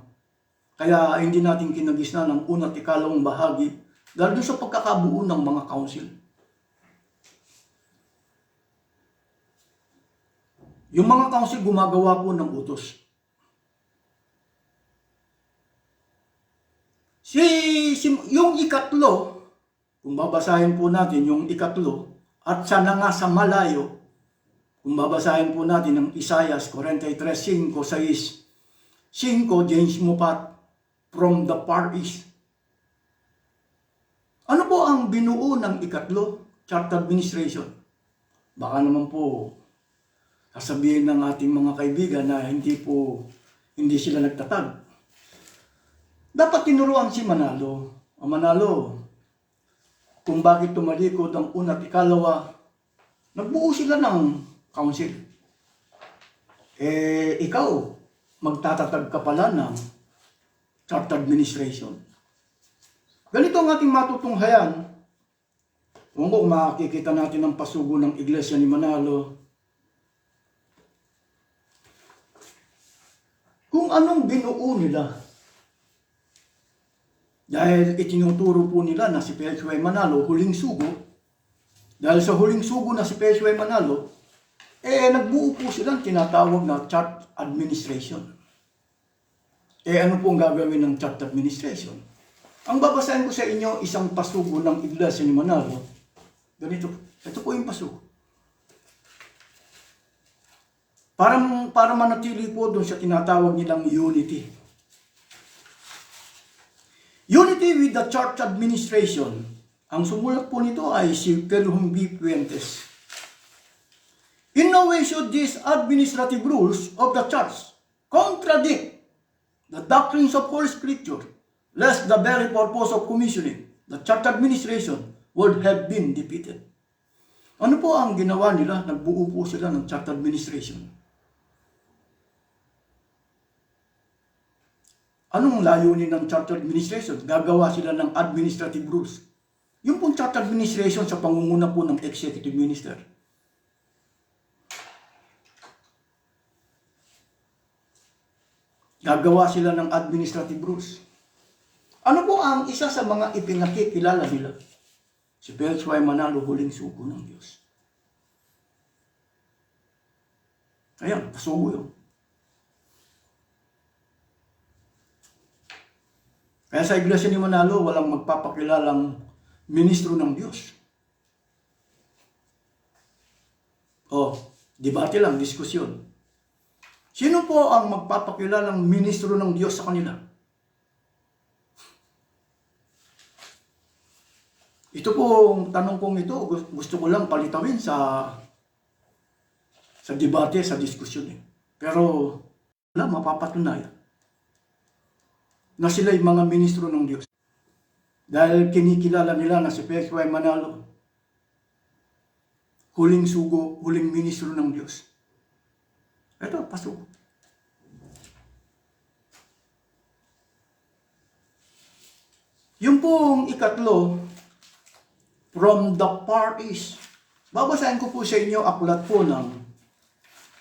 kaya hindi natin kinagisna ng una at ikalawang bahagi, dahil doon sa pagkakabuo ng mga council. Yung mga council gumagawa po ng utos. Yung ikatlo, kung babasahin po natin yung ikatlo, at sana nga sa malayo, kung babasahin po natin ng Isaias 43:5, 5, James Mupat, from the far east. Ano po ang binuo ng ikatlo? Church administration. Baka naman po sasabihin ng ating mga kaibigan na hindi sila nagtatag. Dapat tinuruan si Manalo. Manalo, kung bakit tumalikod ang una at ikalawa, nagbuo sila ng council. Ikaw, magtatatag ka pala ng church administration. Ganito ang ating matutunghayan. Kung makikita natin ang pasugo ng Iglesia ni Manalo, kung anong binuo nila. Dahil itinuturo po nila na si Felix Manalo, huling sugo. Dahil sa huling sugo na si Felix Manalo, nagbuo po silang tinatawag na church administration. Ano po ang gagawin ng church administration? Ang babasahin ko sa inyo, isang pasugo ng Iglesia ni Manalo. Ganito, ito po yung pasugo. Para manatili po doon sa tinatawag nilang unity. Unity with the church administration. Ang sumulat po nito ay si Pelhum B. Puentes. In no way should these administrative rules of the church contradict the doctrines of Holy Scripture, lest the very purpose of commissioning the church administration would have been defeated. Ano po ang ginawa nila? Nagbuo po sila ng church administration. Anong layunin ng charter administration? Gagawa sila ng administrative rules. Yung pong charter administration sa pangunguna po ng executive minister. Gagawa sila ng administrative rules. Ano po ang isa sa mga ipinakikilala nila? Si Felix Y. Manalo, huling sugo ng Diyos. Ayan, pasugo yun. Kaya sa Iglesia ni Manalo, walang magpapakilalang ministro ng Diyos. Debate lang, diskusyon. Sino po ang magpapakilalang ministro ng Diyos sa kanila? Ito pong tanong kong ito, gusto ko lang palitawin sa debate, sa diskusyon. Pero wala mapapatunayan na sila'y mga ministro ng Diyos. Dahil kinikilala nila na si Felix Y. Manalo, huling sugo, huling ministro ng Diyos. Ito, pasok. Yung pong ikatlo, from the far east. Babasahin ko po sa inyo aklat po ng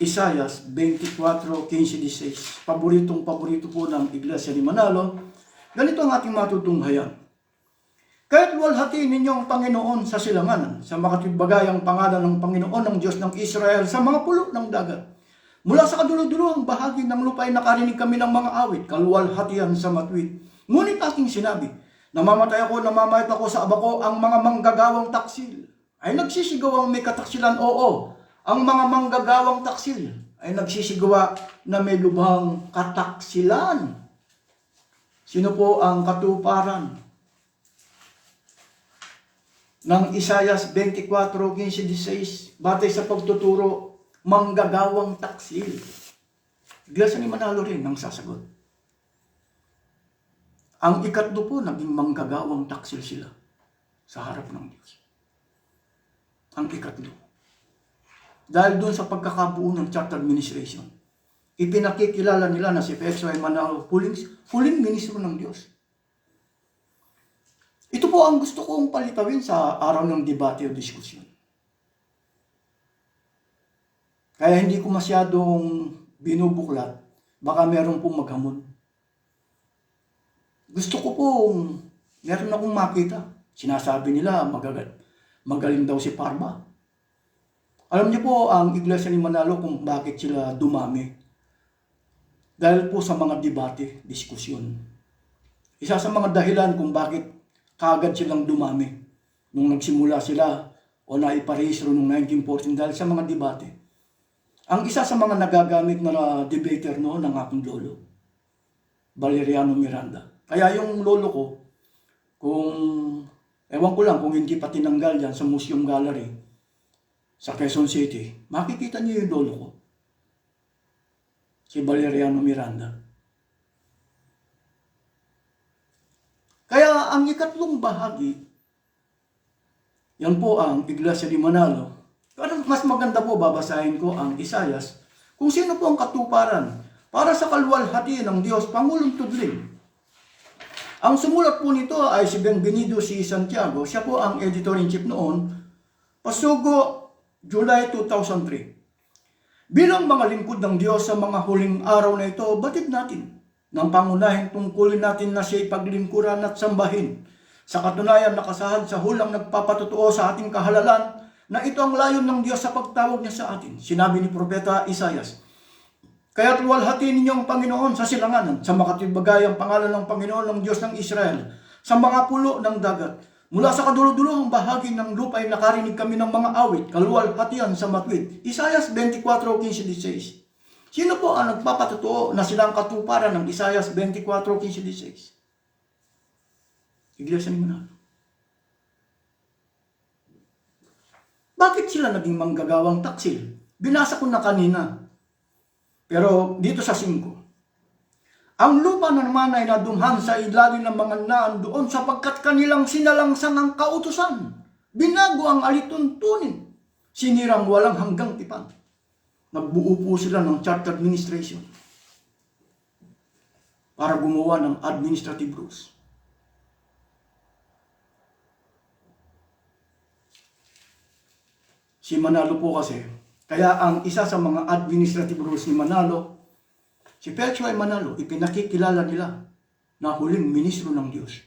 Isaias 24:15-16. Paborito po ng Iglesia ni Manalo. Ganito ang ating matutunghayan. Kaya't luwalhatiin ninyo ang Panginoon sa silanganan, sa makatibagayang pangalan ng Panginoon ng Diyos ng Israel sa mga pulo ng dagat. Mula sa kadulo-dulo ang bahagi ng lupa ay nakarinig kami ng mga awit, kaluwalhatian sa matwid. Ngunit aking sinabi, namamatay ako, namamayat ako sa abako, ang mga manggagawang taksil ay nagsisigaw ang may kataksilan, oo. Ang mga manggagawang taksil ay nagsisigawa na may lubhang kataksilan. Sino po ang katuparan ng Isaias 24:15-16 batay sa pagtuturo, manggagawang taksil? Iglesia ni Manalo rin ang sasagot. Ang ikatlo po, naging manggagawang taksil sila sa harap ng Diyos. Ang ikatlo. Dahil doon sa pagkakabuo ng charter administration, ipinakikilala nila na si Felix Y. Manalo, huling ministro ng Diyos. Ito po ang gusto kong palitawin sa araw ng debate o diskusyon. Kaya hindi ko masyadong binubuklat, baka meron pong maghamon. Gusto ko pong meron akong makita. Sinasabi nila magaling daw si Parma. Alam niyo po ang Iglesia ni Manalo kung bakit sila dumami. Dahil po sa mga debate, diskusyon. Isa sa mga dahilan kung bakit kaagad silang dumami nung nagsimula sila o naiparehistro noong 1914 dahil sa mga debate. Ang isa sa mga nagagamit na debater noon ng aking lolo, Valeriano Miranda. Kaya yung lolo ko, ewan ko lang kung hindi pa tinanggal yan sa Museum Gallery sa Quezon City, makikita niyo yung lolo ko, si Valeriano Miranda. Kaya ang ikatlong bahagi, yan po ang Iglesia ni Manalo. Pero mas maganda po babasahin ko ang Isaias kung sino po ang katuparan para sa kaluwalhati ng Diyos, Pangulong Tudling. Ang sumulat po nito ay si Benvenido C. Santiago. Siya po ang editor-in-chief noon. Pasugo, July 2003. Bilang mga lingkod ng Diyos sa mga huling araw na ito, batid natin ng pangunahing tungkulin natin na siya ipaglingkuran at sambahin. Sa katunayan, nakasahad sa hulang nagpapatotoo sa ating kahalalan na ito ang layon ng Diyos sa pagtawag niya sa atin. Sinabi ni Propeta Isaias, kaya't luwalhatiin ninyo ang Panginoon sa silanganan, sa makatibagay ang pangalan ng Panginoon ng Diyos ng Israel, sa mga pulo ng dagat. Mula sa kadulo-dulohang bahagi ng lupa ay nakarinig kami ng mga awit, kaluwalhatian sa matwid. Isaias 24:15-16. Sino po ang nagpapatotoo na silang katuparan ng Isaias 24:15-16? Iglesia ni Manalo. Bakit sila naging manggagawang taksil? Binasa ko na kanina. Pero dito sa 5. Ang lupa na naman ay nadumhan sa ilalim ng mga naan doon sapagkat kanilang sinalangsan ang kautusan. Binago ang alituntunin. Sinirang walang hanggang tipan. Nagbuo po sila ng charter administration. para gumawa ng administrative rules. Si Manalo po kasi, kaya ang isa sa mga administrative rules ni Manalo, si Felix Y. Manalo, ipinakikilala nila na huling ministro ng Diyos.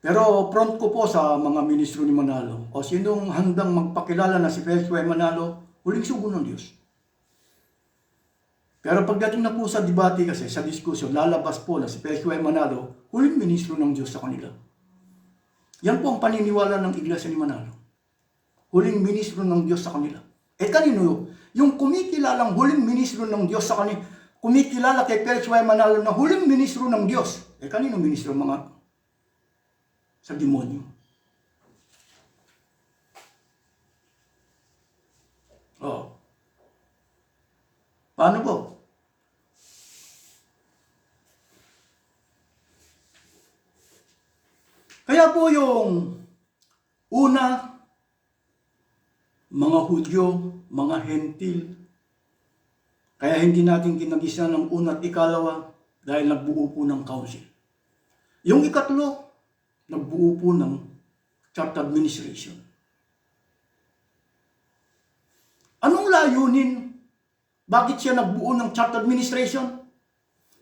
Pero front ko po sa mga ministro ni Manalo, o sinong handang magpakilala na si Felix Y. Manalo, huling sugo ng Diyos. Pero pagdating na po sa debate kasi, sa diskusyon, lalabas po na si Felix Y. Manalo, huling ministro ng Diyos sa kanila. Yan po ang paniniwala ng Iglesia ni Manalo. Huling ministro ng Diyos sa kanila. Kanino? Yung kumikilalang huling ministro ng Diyos sa kanila, kumikilala kay Felix Y. Manalo na huling ministro ng Diyos. Kanino ministro? Mga sa demonyo. Paano po? Kaya po yung una, mga Hudyo, mga Hentil, kaya hindi natin kinagisa ng una at ikalawa dahil nagbuo po ng council. Yung ikatlo, nagbuo po ng church administration. Anong layunin? Bakit siya nagbuo ng church administration?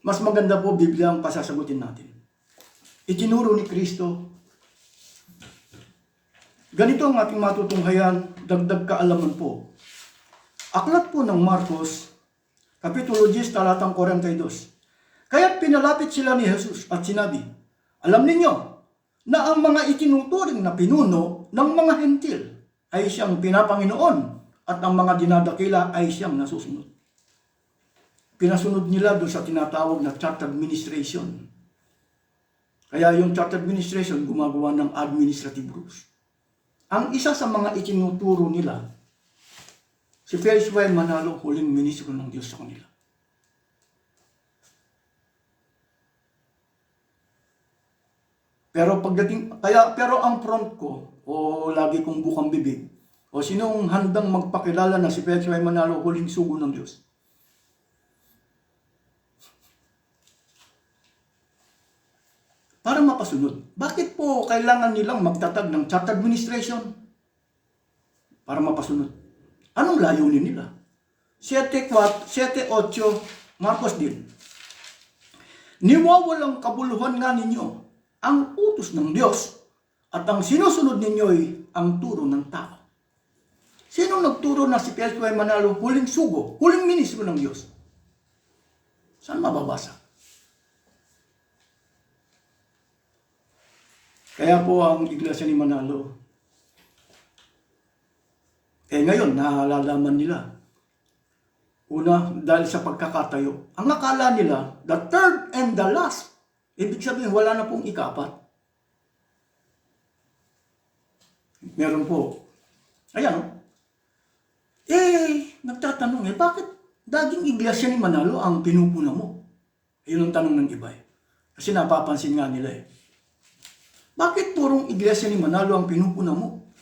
Mas maganda po Biblia ang pasasagutin natin. Itinuro ni Kristo. Ganito ang ating matutunghayan, dagdag kaalaman po. Aklat po ng Marcos, Kapitulo 10, talatang 42. Kaya pinalapit sila ni Jesus at sinabi, alam ninyo, na ang mga itinuturing na pinuno ng mga Hentil ay siyang pinapanginoon at ang mga dinadakila ay siyang nasusunod. Pinasunod nila doon sa tinatawag na church administration. Kaya yung church administration gumagawa ng administrative rules. Ang isa sa mga itinuturo nila, si Felix Y. Manalo, huling ministro ng Diyos sa kanila. Pero ang front ko, o lagi kong bukang bibig, o sinong handang magpakilala na si Felix Y. Manalo huling sugo ng Diyos? Para mapasunod. Bakit po kailangan nilang magtatag ng church administration? Para mapasunod. Anong layunin nila? 7:8, Marcos din. Niwawalang kabuluhan nga ninyo ang utos ng Diyos at ang sinusunod ninyo ay ang turo ng tao. Sino nagturo na si Felix Y. Manalo huling sugo, huling ministro ng Diyos? Saan mababasa? Kaya po ang Iglesia ni Manalo, ngayon nalalaman nila. Una, dahil sa pagkakatayo, ang akala nila, the third and the last, ibig sabihin, wala na pong ikapat. Meron po. Ayan. Nagtatanong, bakit daging Iglesia ni Manalo ang pinupuna mo? Yun ang tanong ng iba. Kasi napapansin nga nila. Bakit purong Iglesia ni Manalo ang pinupuna mo?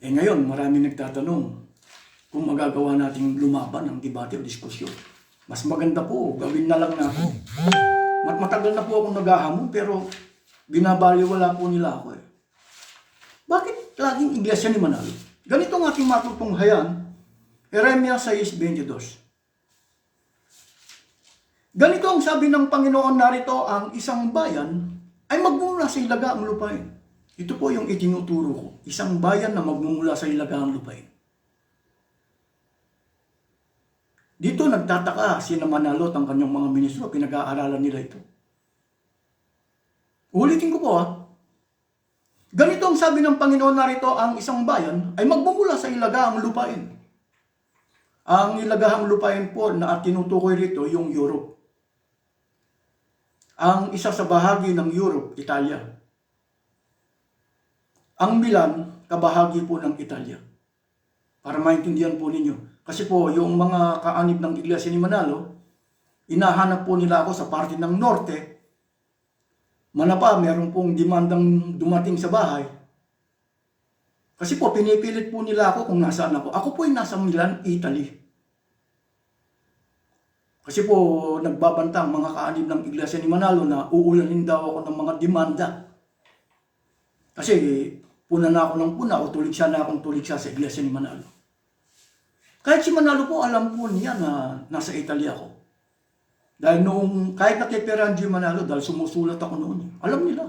Ngayon, maraming nagtatanong kung magagawa nating lumaban ng debate o diskusyon. Mas maganda po, gawin na lang natin. Matagal na po akong naghahamon pero binabaliwala po nila ako. Bakit laging Iglesia ni Manalo? Ganito ang ating matutunghayan, Jeremiah 6:22. Ganito ang sabi ng Panginoon, narito ang isang bayan ay magmumula sa ilagaang lupain. Ito po yung itinuturo ko. Isang bayan na magmumula sa ilagaang lupain. Dito nagtataka si Manalo at ang kanyang mga ministro, pinag-aaralan nila ito. Ulitin ko po Ganito ang sabi ng Panginoon, narito ang isang bayan ay magmumula sa ilagaang lupain. Ang ilagaang lupain po na tinutukoy rito yung Europe. Ang isa sa bahagi ng Europe, Italia. Ang Milan, kabahagi po ng Italia. Para maintindihan po ninyo. Kasi po, yung mga kaanib ng Iglesia ni Manalo, inahanap po nila ako sa parte ng norte. Manapa, meron pong demandang dumating sa bahay. Kasi po, pinipilit po nila ako kung nasaan ako. Ako po ay nasa Milan, Italy. Kasi po, nagbabanta ang mga kaanib ng Iglesia ni Manalo na uulanin daw ako ng mga demanda. Kasi puna na ako ng puna o tuligsa na akong tuligsa sa Iglesia ni Manalo. Kahit si Manalo po, alam po niya na nasa Italy ako. Dahil noong, kahit nakiperan si Manalo, dahil sumusulat ako noon, alam nila.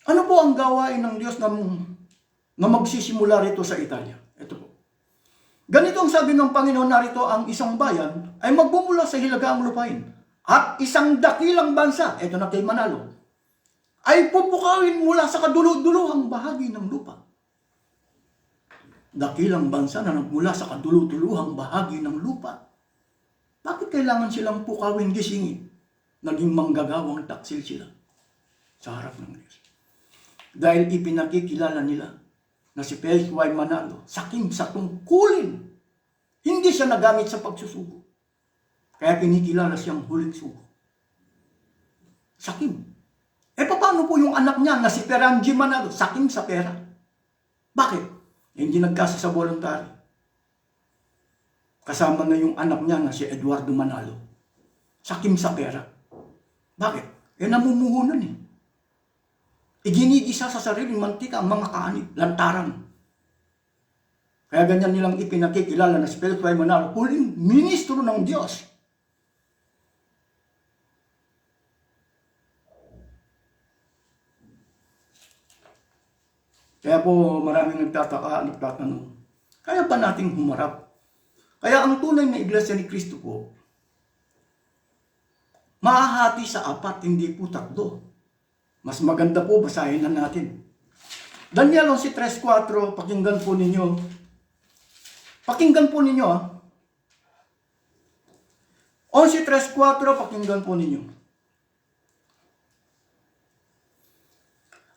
Ano po ang gawain ng Diyos na magsisimula rito sa Italia? Ito po. Ganito ang sabi ng Panginoon, narito ang isang bayan ay magbumula sa hilagaang lupain. At isang dakilang bansa, ito na kay Manalo, ay pupukawin mula sa kaduluduluhang bahagi ng lupa. Dakilang bansa na nagmula sa kaduluduluhang bahagi ng lupa. Bakit kailangan silang pukawin gisingin? Naging manggagawang taksil sila sa harap ng Diyos. Dahil ipinakikilala nila na si Felix Y. Manalo, sakim sa tungkulin. Hindi siya nagamit sa pagsusugo. Kaya kinikilala siyang huling sugo. Sakim. Paano po yung anak niya na si Peranji Manalo? Sakim sa pera. Bakit? Hindi nagkasa sa voluntary. Kasama na yung anak niya na si Eduardo Manalo. Sakim sa pera. Bakit? Namumuhunan eh. Iginigisa sa sariling mantika ang mga kaanib, lantaran. Kaya ganyan nilang ipinakikilala na si Felix Y. Manalo, huling ministro ng Diyos. Kaya po maraming nagtatanong, kaya ba nating humarap? Kaya ang tunay na Iglesia ni Cristo po, mahahati sa 4, hindi po 3. Mas maganda po, basahin na natin. Daniel 11:3-4, pakinggan po ninyo. Pakinggan po ninyo 11:3-4, pakinggan po ninyo.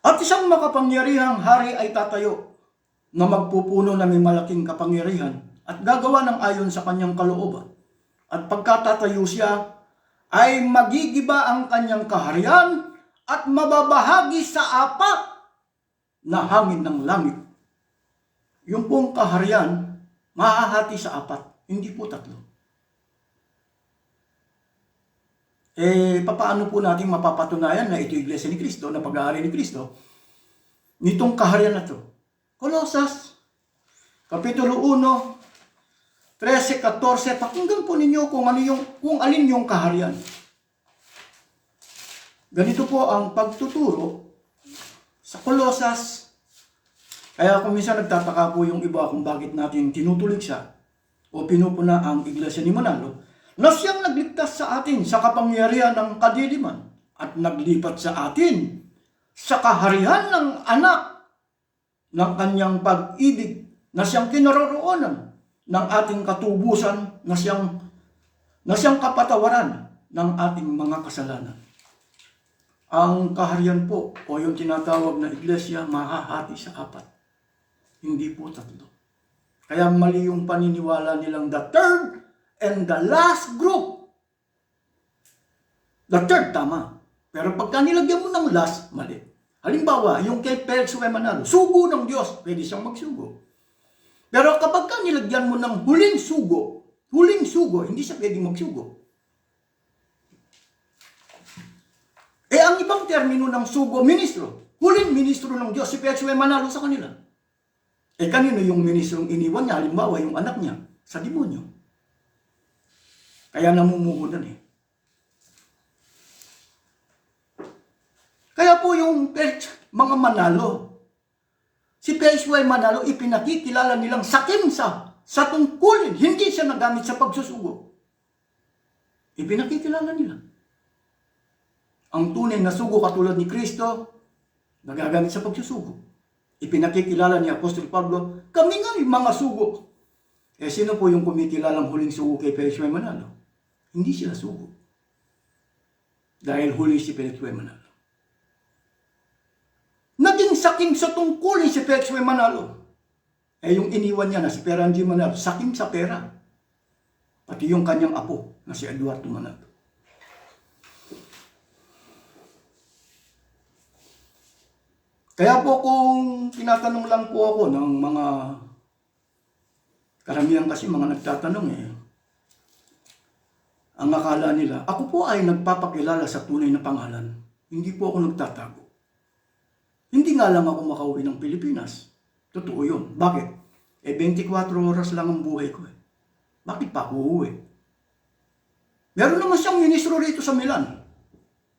At isang makapangyarihang hari ay tatayo na magpupuno na may malaking kapangyarihan at gagawa ng ayon sa kanyang kalooban. At pagkatatayo siya, ay magigiba ang kanyang kaharian at mababahagi sa 4 na hangin ng langit. Yung pong kaharian, mahahati sa 4, hindi po 3. Paano po natin mapapatunayan na ito Iglesia ni Cristo, na pag-aari ni Cristo, nitong kaharian na ito? Colosas, Kapitulo 1, 13-14, pakinggan po ninyo kung alin yung kaharian. Ganito po ang pagtuturo sa Colosas. Kaya kung minsan nagtataka po yung iba kung bakit natin tinutulig siya o pinupuna ang Iglesia ni Manalo, na siyang nagligtas sa atin sa kapangyarihan ng kadiliman at naglipat sa atin sa kaharian ng anak ng kanyang pag-ibig na siyang kinaroroonan ng ating katubusan na siyang kapatawaran ng ating mga kasalanan. Ang kaharian po o yung tinatawag na Iglesia mahahati sa 4. Hindi po 3. Kaya mali yung paniniwala nilang the third and the last group. The third, tama. Pero pagka nilagyan mo ng last, mali. Halimbawa, yung kay Felix Y. Manalo, sugo ng Diyos, pwede siyang magsugo. Pero kapag ka nilagyan mo ng huling sugo, hindi siya pwedeng magsugo. Ang ibang termino ng sugo, ministro. Huling ministro ng Diyos, si Felix Y. Manalo sa kanila. Kanino yung ministrong iniwan niya? Halimbawa, yung anak niya, sa demonyo. Kaya namumuhunan eh. Kaya po yung mga Manalo, si Felix Y. Manalo, ipinakikilala nilang sakim sa tungkulin. Hindi siya nagamit sa pagsusugo. Ipinakikilala nila. Ang tunay na sugo katulad ni Kristo, nagagamit sa pagsusugo. Ipinakikilala ni Apostol Pablo, kami nga yung mga sugo. Sino po yung kumikilalang huling sugo kay Felix Y. Manalo? Hindi sila sugo. Dahil huli si Felix Y. Manalo. Naging sakim sa tungkulin si Felix Y. Manalo. Yung iniwan niya na si Peranji Manalo, sakim sa pera. Pati yung kanyang apo na si Eduardo Manalo. Kaya po kung tinatanong lang po ako ng mga karamihan kasi mga nagtatanong ang akala nila, ako po ay nagpapakilala sa tunay na pangalan. Hindi po ako nagtatago. Hindi nga lang ako makauwi ng Pilipinas. Totoo yun. Bakit? 24 oras lang ang buhay ko Bakit pa ako uuwi? Meron naman siyang ministro rito sa Milan.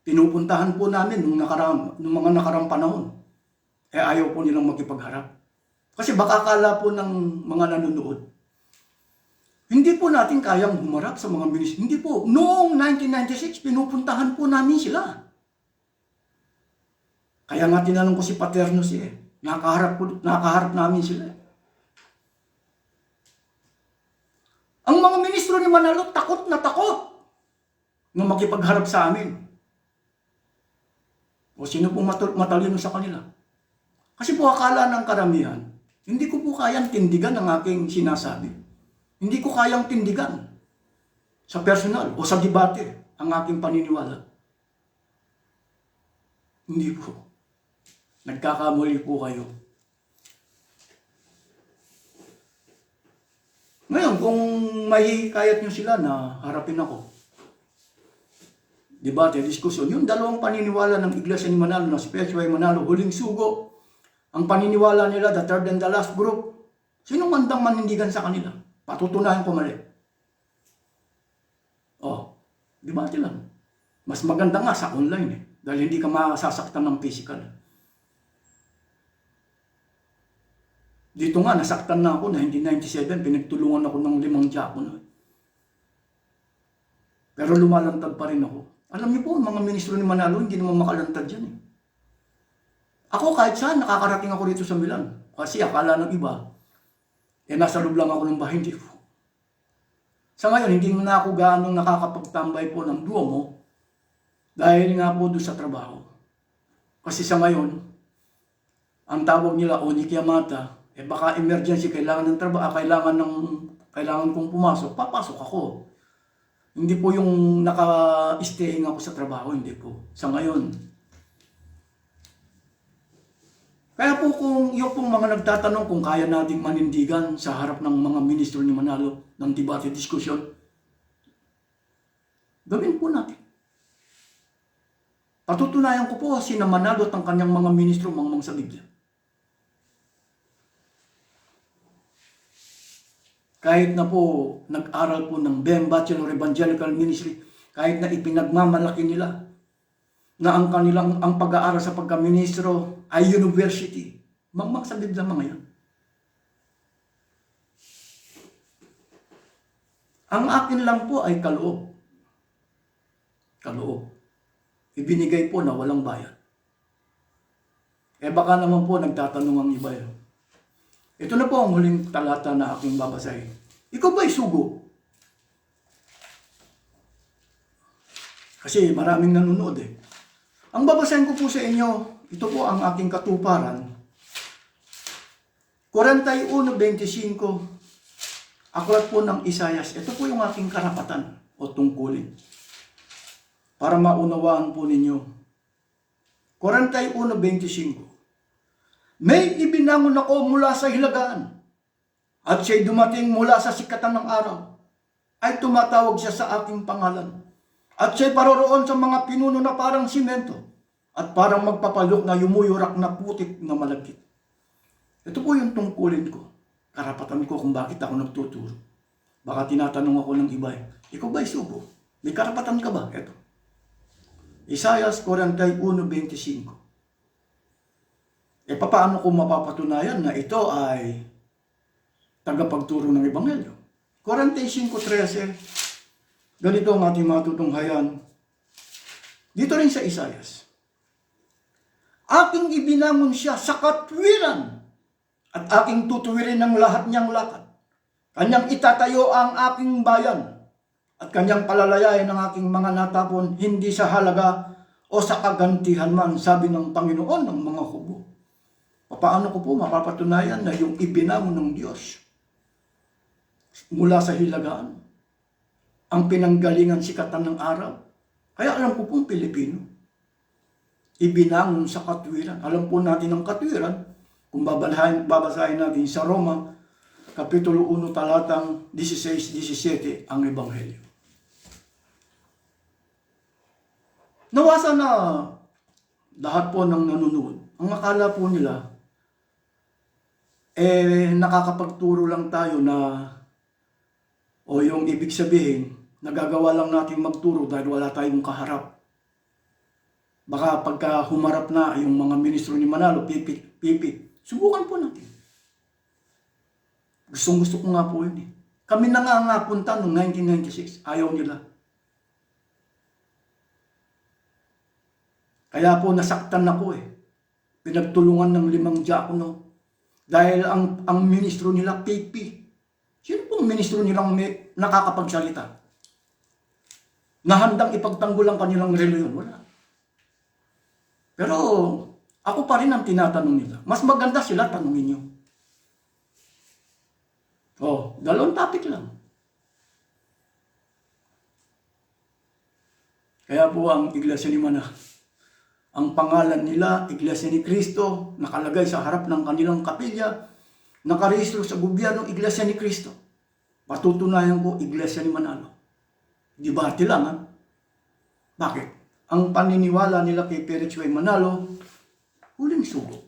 Pinupuntahan po namin nung mga nakarang panahon. Ayaw po nilang makipagharap. Kasi baka akala po ng mga nanonood, hindi po natin kayang humarap sa mga ministro. Hindi po. Noong 1996, pinupuntahan po namin sila. Kaya nga tinanong ko si Paterno nakaharap namin sila. Ang mga ministro ni Manalo, takot na nung makipagharap sa amin. O sino pong matalino sa kanila? Kasi po akala ng karamihan, hindi ko po kayang tindigan ang aking sinasabi. Hindi ko kayang tindigan sa personal o sa debate ang aking paniniwala. Hindi po. Nagkakamali po kayo. Ngayon, kung mahihikayat nyo sila na harapin ako, debate, diskusyon, yung dalawang paniniwala ng Iglesia ni Manalo na si Pechoy Manalo, huling sugo, ang paniniwala nila, the third and the last group, sinong mandang manindigan sa kanila? Patutunayan ko mali. Debate lang. Mas maganda nga sa online dahil hindi ka masasaktan ng physical. Dito nga, nasaktan na ako, 1997, pinagtulungan ako ng 5 diakono. Pero lumalantad pa rin ako. Alam niyo po, mga ministro ni Manalo, hindi naman makalantad yan Ako kahit saan, nakakarating ako rito sa Milan. Kasi akala ng iba, nasa loob lang ako ng bahay, hindi po. Sa ngayon, hindi na ako gaanong nakakapagtambay po ng Duomo dahil nga po doon sa trabaho. Kasi sa ngayon, ang tawag nila Onikiamata, baka emergency, kailangan ng trabaho, kailangan kong pumasok, papasok ako. Hindi po yung naka-staying ako sa trabaho, hindi po. Sa ngayon. Kaya po kung yung pong mga nagtatanong kung kaya nating manindigan sa harap ng mga ministro ni Manalo ng debate diskusyon, gawin po natin. Patutunayan ko po si Manalo at ang kanyang mga ministro mangmang sa Biblia. Kahit na po nag-aral po ng BEM, Bachelor Evangelical Ministry, kahit na ipinagmamalaki nila na ang pag-aaral sa pagkaministro ay university. Mangmang sa Biblia mga yan. Ang akin lang po ay kaloob. Kaloob. Ibinigay po na walang bayad. Baka naman po nagtatanong ang iba yun. Ito na po ang huling talata na aking babasahin. Ikaw ba'y sugo? Kasi maraming nanonood Ang babasahin ko po sa inyo, ito po ang aking katuparan. 41:25, aklat po ng Isayas. Ito po yung aking karapatan o tungkulin. Para maunawaan po ninyo. 41:25. May ibinangon ako mula sa hilagaan, at siya'y dumating mula sa sikatan ng araw. Ay tumatawag siya sa aking pangalan. At siya'y paroroon sa mga pinuno na parang simento, at parang magpapalok na yumuyurak na putik na malagkit. Ito po yung tungkulin ko. Karapatan ko kung bakit ako nagtuturo. Baka tinatanong ako ng iba ikaw ba'y sugo? May karapatan ka ba? Ito. Isayas 41:25. Paano ko mapapatunayan na ito ay tagapagturo ng Ebanghelyo? 45:13. Ganito ang ating matutunghayan. Dito rin sa Isayas. Aking ibinangon siya sa katwiran at aking tutuwirin ng lahat niyang lakad. Kanyang itatayo ang aking bayan at kanyang palalayain ang aking mga natapon, hindi sa halaga o sa kagantihan man, sabi ng Panginoon ng mga hubo. Paano ko po mapapatunayan na yung ibinangon ng Diyos mula sa hilagaan, ang pinanggalingan sikatan ng araw? Kaya alam ko pong Pilipino. ibinangon sa katwiran. Alam po natin ang katwiran, kung babasahin natin sa Roma, Kapitulo 1, talatang 16-17, ang Ebanghelyo. Nawasa na lahat po ng nanonood. Ang akala po nila, nakakapagturo lang tayo na, o yung ibig sabihin, nagagawa lang natin magturo dahil wala tayong kaharap. Baka pagka humarap na yung mga ministro ni Manalo, pipit. Subukan po natin. Gusto ko nga po yun eh. Kami na nga punta noong 1996. Ayaw nila. Kaya po nasaktan ako eh. Pinagtulungan ng 5 diakono. Dahil ang ministro nila, pipi. Sino pong ministro nilang nakakapagsalita? Na handang ipagtanggol ang kanilang reliyon? Wala. Pero ako pa rin ang tinatanong nila. Mas maganda sila, tanungin nyo. Dalawang topic lang. Kaya po ang Iglesia ni Mana, ang pangalan nila, Iglesia ni Cristo, nakalagay sa harap ng kanilang kapilya, nakarehistro sa gobyerno, Iglesia ni Cristo. Patutunayan ko, Iglesia ni Manalo. Debate lang, ha? Bakit? Ang paniniwala nila kay Felix Y. Manalo, huling sugo.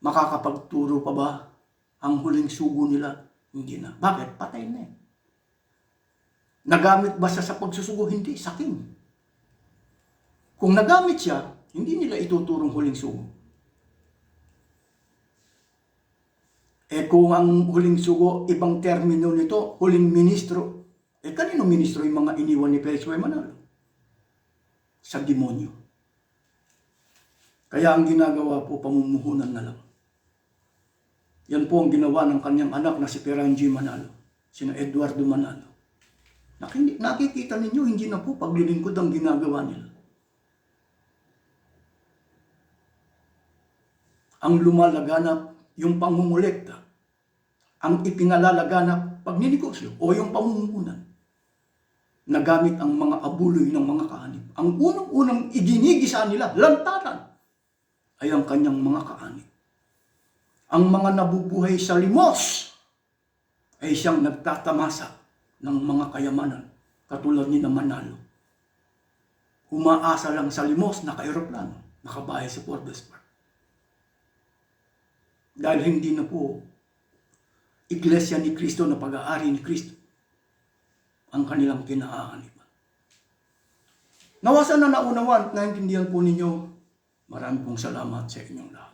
Makakapagturo pa ba ang huling sugo nila? Hindi na. Bakit? Patay na eh. Nagamit ba siya sa pagsusugo? Hindi. Saking. Kung nagamit siya, hindi nila ituturong huling sugo. Kung ang huling sugo, ibang termino nito, huling ministro. Kanino ministro yung mga iniwan ni Felix Y. Manalo? Sa demonyo. Kaya ang ginagawa po, pamumuhunan na lang. Yan po ang ginawa ng kanyang anak na si Peranji Manalo, sina Eduardo Manalo. Nakikita ninyo, hindi na po paglilingkod ang ginagawa nila. Ang lumalaganap, yung pangungulekta, ang ipinalalaganap, pagninegosyo o yung pamumuhunan, nagamit ang mga abuloy ng mga kaanib. Ang unang-unang iginigisa nila, lantaran, ay ang kanyang mga kaanib. Ang mga nabubuhay sa limos ay siyang nagtatamasa ng mga kayamanan, katulad ni Manalo. Umaasa lang sa limos, naka-aeroplano, nakabahay sa Forbes Park. Dahil hindi na po Iglesia ni Cristo na pag-aari ni Cristo ang kanilang kinahaanipan. Nawasan na naunawan, naintindihan po ninyo. Maraming pong salamat sa inyong lahat.